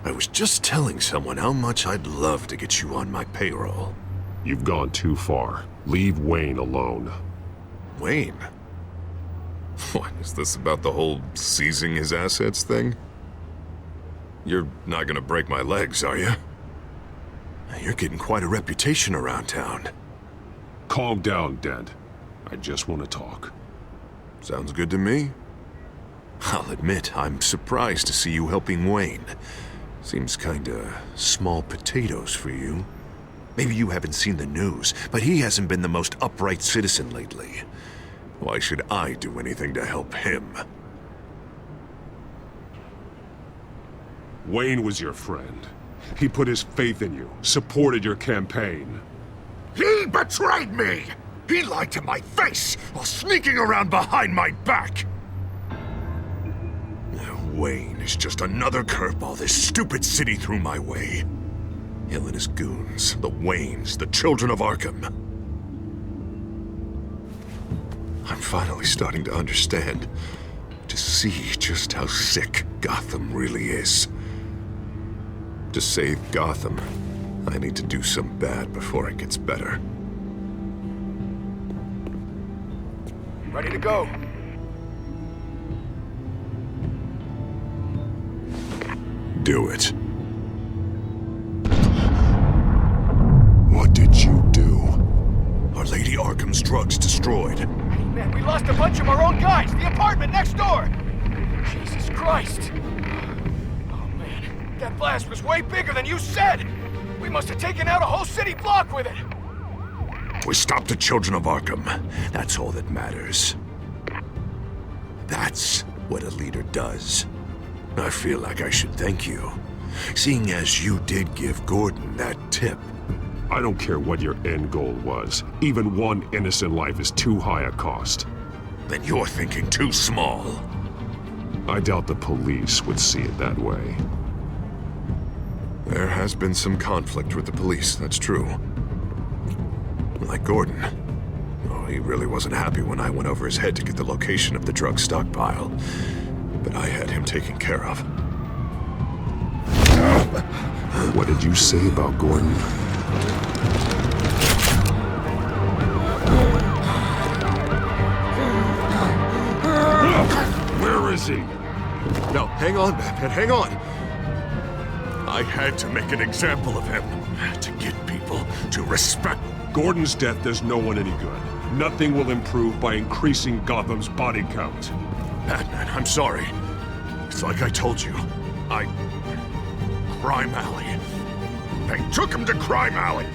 I was just telling someone how much I'd love to get you on my payroll. You've gone too far. Leave Wayne alone. Wayne? What, is this about the whole seizing his assets thing? You're not gonna break my legs, are you? You're getting quite a reputation around town. Calm down, Dent. I just want to talk. Sounds good to me. I'll admit, I'm surprised to see you helping Wayne. Seems kinda small potatoes for you. Maybe you haven't seen the news, but he hasn't been the most upright citizen lately. Why should I do anything to help him? Wayne was your friend. He put his faith in you, supported your campaign. He betrayed me! He lied to my face while sneaking around behind my back! Wayne is just another curveball this stupid city threw my way. Hill and his goons, the Waynes, the children of Arkham. I'm finally starting to understand, to see just how sick Gotham really is. To save Gotham, I need to do some bad before it gets better. Ready to go. Do it. What did you do? Our Lady Arkham's drugs destroyed. Hey, man, we lost a bunch of our own guys. The apartment next door. Jesus Christ. Oh, man. That blast was way bigger than you said. We must have taken out a whole city block with it. We stopped the children of Arkham. That's all that matters. That's what a leader does. I feel like I should thank you, seeing as you did give Gordon that tip. I don't care what your end goal was. Even one innocent life is too high a cost. Then you're thinking too small. I doubt the police would see it that way. There has been some conflict with the police, that's true. Like Gordon. Oh, he really wasn't happy when I went over his head to get the location of the drug stockpile. But I had him taken care of. What did you say about Gordon? Where is he? No, hang on, Batman, hang on. I had to make an example of him. To get people to respect. Gordon's death does no one any good. Nothing will improve by increasing Gotham's body count. Batman, I'm sorry. It's like I told you. Crime Alley. They took him to Crime Alley.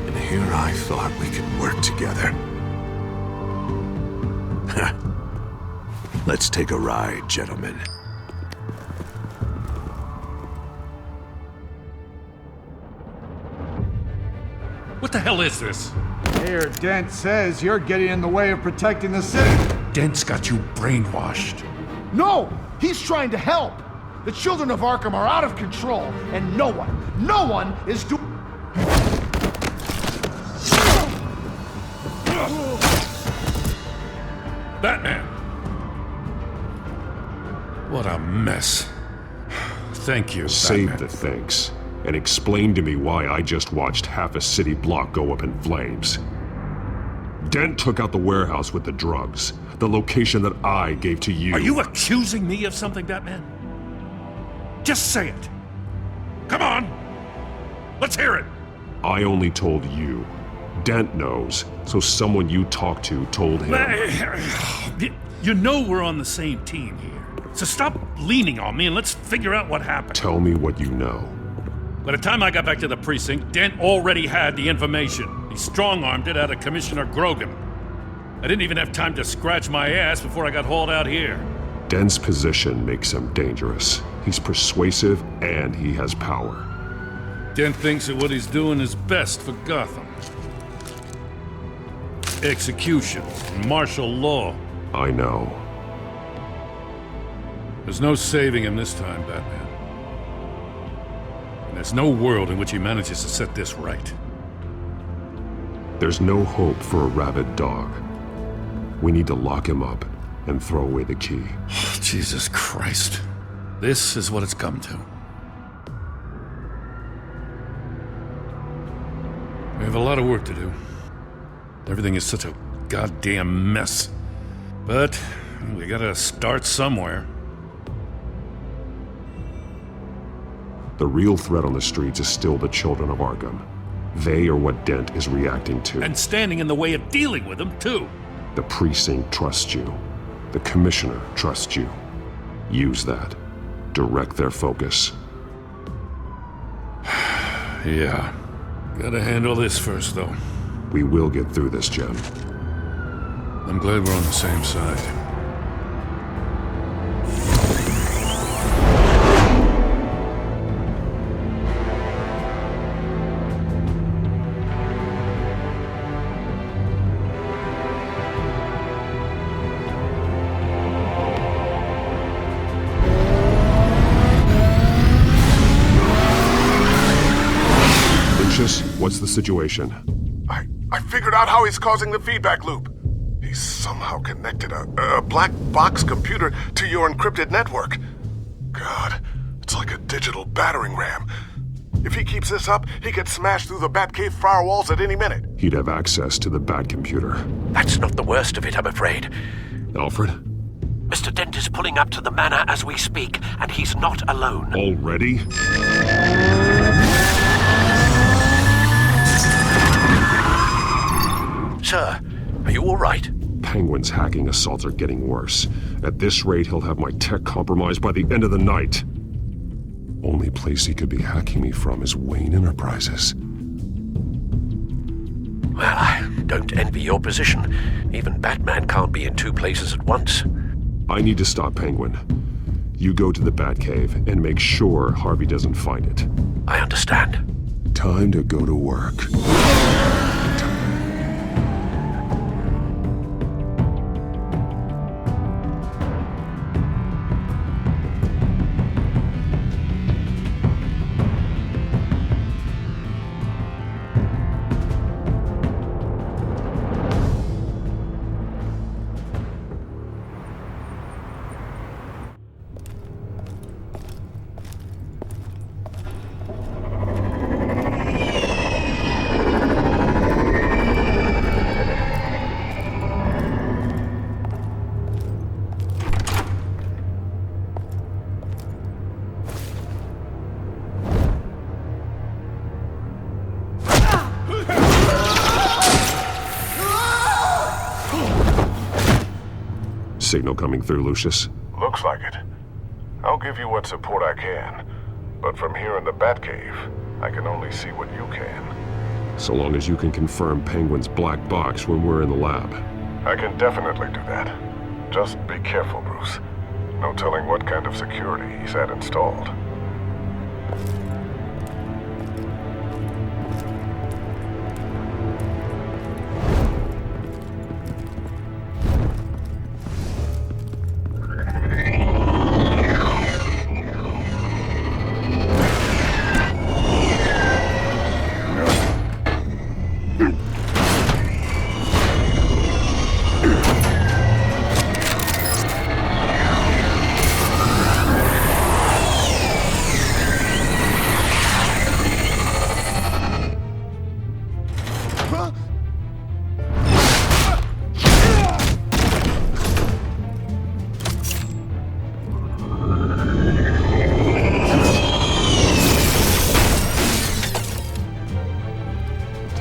And here I thought we could work together. Let's take a ride, gentlemen. What the hell is this? Mayor Dent says you're getting in the way of protecting the city. Dent's got you brainwashed. No! He's trying to help! The children of Arkham are out of control, and no one is doing... Batman! What a mess. Thank you, Save Batman. the thanks. And explain to me why I just watched half a city block go up in flames. Dent took out the warehouse with the drugs. The location that I gave to you. Are you accusing me of something, Batman? Just say it. Come on! Let's hear it! I only told you. Dent knows, so someone you talked to told him. You know we're on the same team here. So stop leaning on me and let's figure out what happened. Tell me what you know. By the time I got back to the precinct, Dent already had the information. He strong-armed it out of Commissioner Grogan. I didn't even have time to scratch my ass before I got hauled out here. Dent's position makes him dangerous. He's persuasive and he has power. Dent thinks that what he's doing is best for Gotham. Execution, martial law. I know. There's no saving him this time, Batman. And there's no world in which he manages to set this right. There's no hope for a rabid dog. We need to lock him up and throw away the key. Jesus Christ. This is what it's come to. We have a lot of work to do. Everything is such a goddamn mess. But we gotta start somewhere. The real threat on the streets is still the children of Arkham. They are what Dent is reacting to. And standing in the way of dealing with them, too. The precinct trusts you. The commissioner trusts you. Use that. Direct their focus. Yeah. Gotta handle this first, though. We will get through this, Jim. I'm glad we're on the same side. What's the situation? I figured out how he's causing the feedback loop. He's somehow connected a black box computer to your encrypted network. God, it's like a digital battering ram. If he keeps this up, he could smash through the Batcave firewalls at any minute. He'd have access to the Bat computer. That's not the worst of it, I'm afraid. Alfred? Mr. Dent is pulling up to the manor as we speak, and he's not alone. Already? Sir, are you all right? Penguin's hacking assaults are getting worse. At this rate, he'll have my tech compromised by the end of the night. Only place he could be hacking me from is Wayne Enterprises. Well, I don't envy your position. Even Batman can't be in two places at once. I need to stop Penguin. You go to the Batcave and make sure Harvey doesn't find it. I understand. Time to go to work. Signal coming through, Lucius. Looks like it. I'll give you what support I can. But from here in the Batcave, I can only see what you can. So long as you can confirm Penguin's black box when we're in the lab. I can definitely do that. Just be careful, Bruce. No telling what kind of security he's had installed.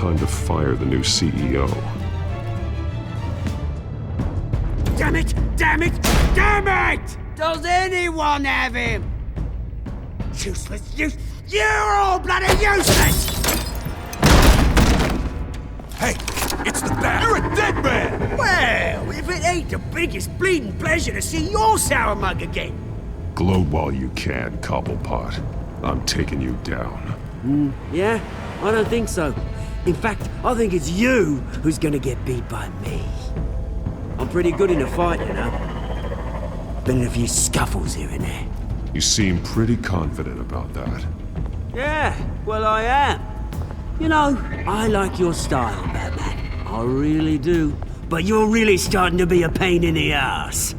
Time to fire the new CEO. Damn it! Damn it! Damn it! Does anyone have him? Useless, you're all bloody useless! Hey, it's the bat! You're a dead man! Well, if it ain't the biggest bleeding pleasure to see your sour mug again. Gloat while you can, Cobblepot. I'm taking you down. Yeah? I don't think so. In fact, I think it's you who's gonna get beat by me. I'm pretty good in a fight, you know. Been in a few scuffles here and there. You seem pretty confident about that. Yeah, well I am. You know, I like your style, Batman. I really do. But you're really starting to be a pain in the ass.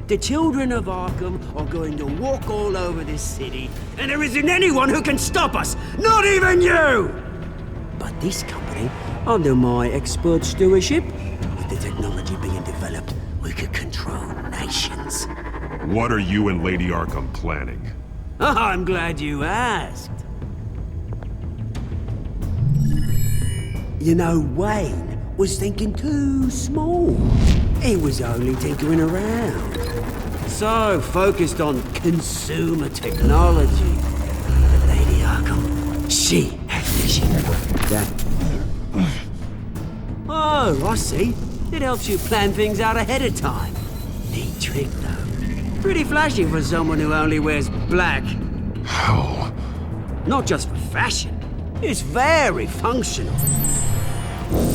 The children of Arkham are going to walk all over this city, and there isn't anyone who can stop us! Not even you! But this company, under my expert stewardship, with the technology being developed, we could control nations. What are you and Lady Arkham planning? I'm glad you asked. You know, Wayne was thinking too small. He was only tinkering around. So focused on consumer technology. But Lady Arkham, she had vision. Oh, I see. It helps you plan things out ahead of time. Neat trick, though. Pretty flashy for someone who only wears black. How? Not just for fashion. It's very functional.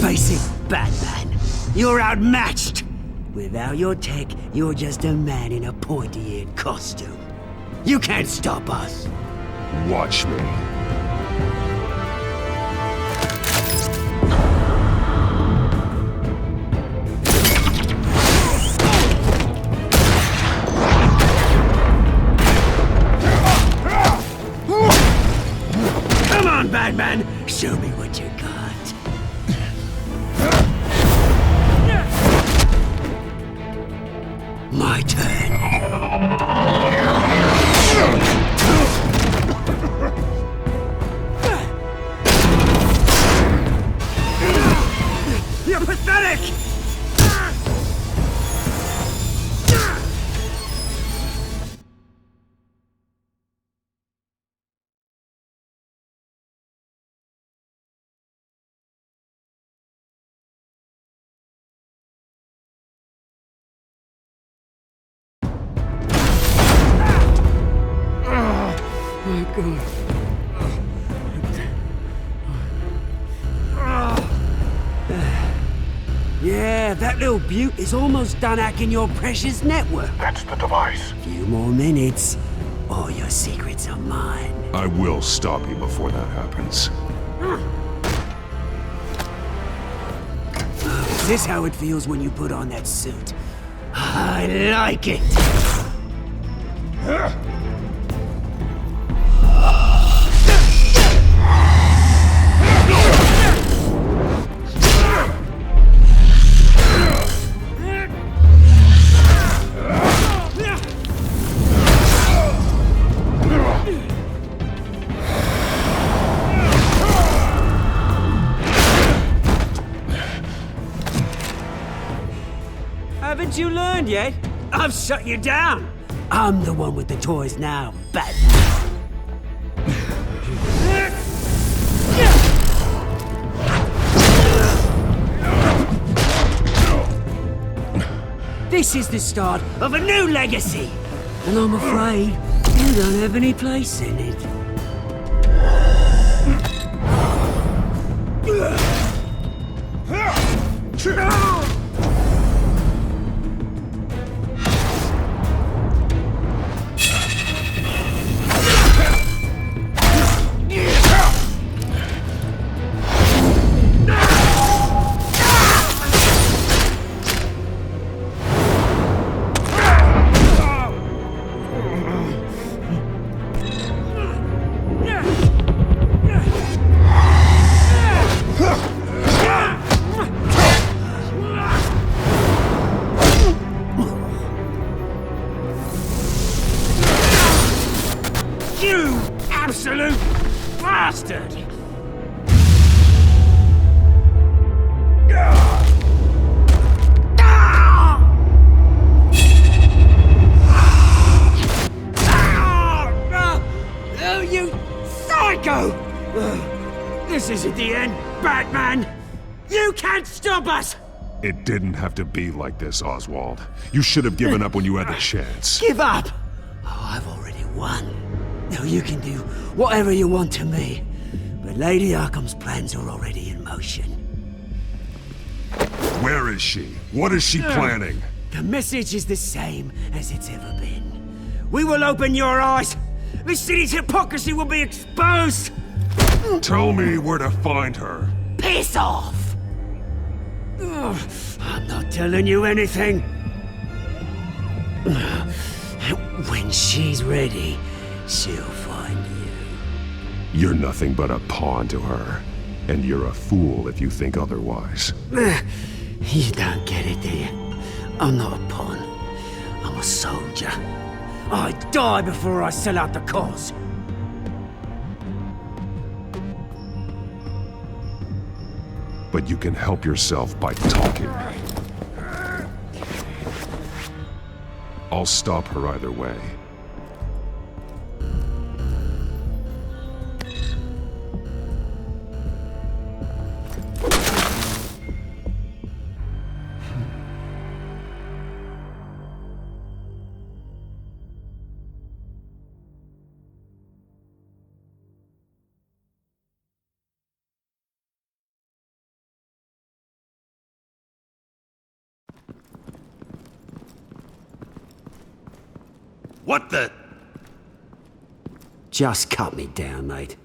Face it, Batman. You're outmatched. Without your tech, you're just a man in a pointy-eared costume. You can't stop us. Watch me. Come on, Batman! Show me what you got. My turn. You're pathetic! My God. Yeah, that little beaut is almost done hacking your precious network. That's the device. Few more minutes, all your secrets are mine. I will stop you before that happens. Is this how it feels when you put on that suit? I like it! Haven't you learned yet? I've shut you down. I'm the one with the toys now, Batman. This is the start of a new legacy, and I'm afraid you don't have any place in it. Batman! You can't stop us! It didn't have to be like this, Oswald. You should have given up when you had the chance. Give up! Oh, I've already won. Now you can do whatever you want to me. But Lady Arkham's plans are already in motion. Where is she? What is she planning? The message is the same as it's ever been. We will open your eyes. The city's hypocrisy will be exposed. Tell me where to find her. Piss off! Ugh, I'm not telling you anything. When she's ready, she'll find you. You're nothing but a pawn to her. And you're a fool if you think otherwise. You don't get it, do you? I'm not a pawn. I'm a soldier. I die before I sell out the cause. But you can help yourself by talking. I'll stop her either way. What the? Just cut me down, mate.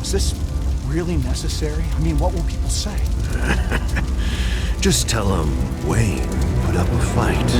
Is this really necessary? I mean, what will people say? Just tell them Wayne put up a fight.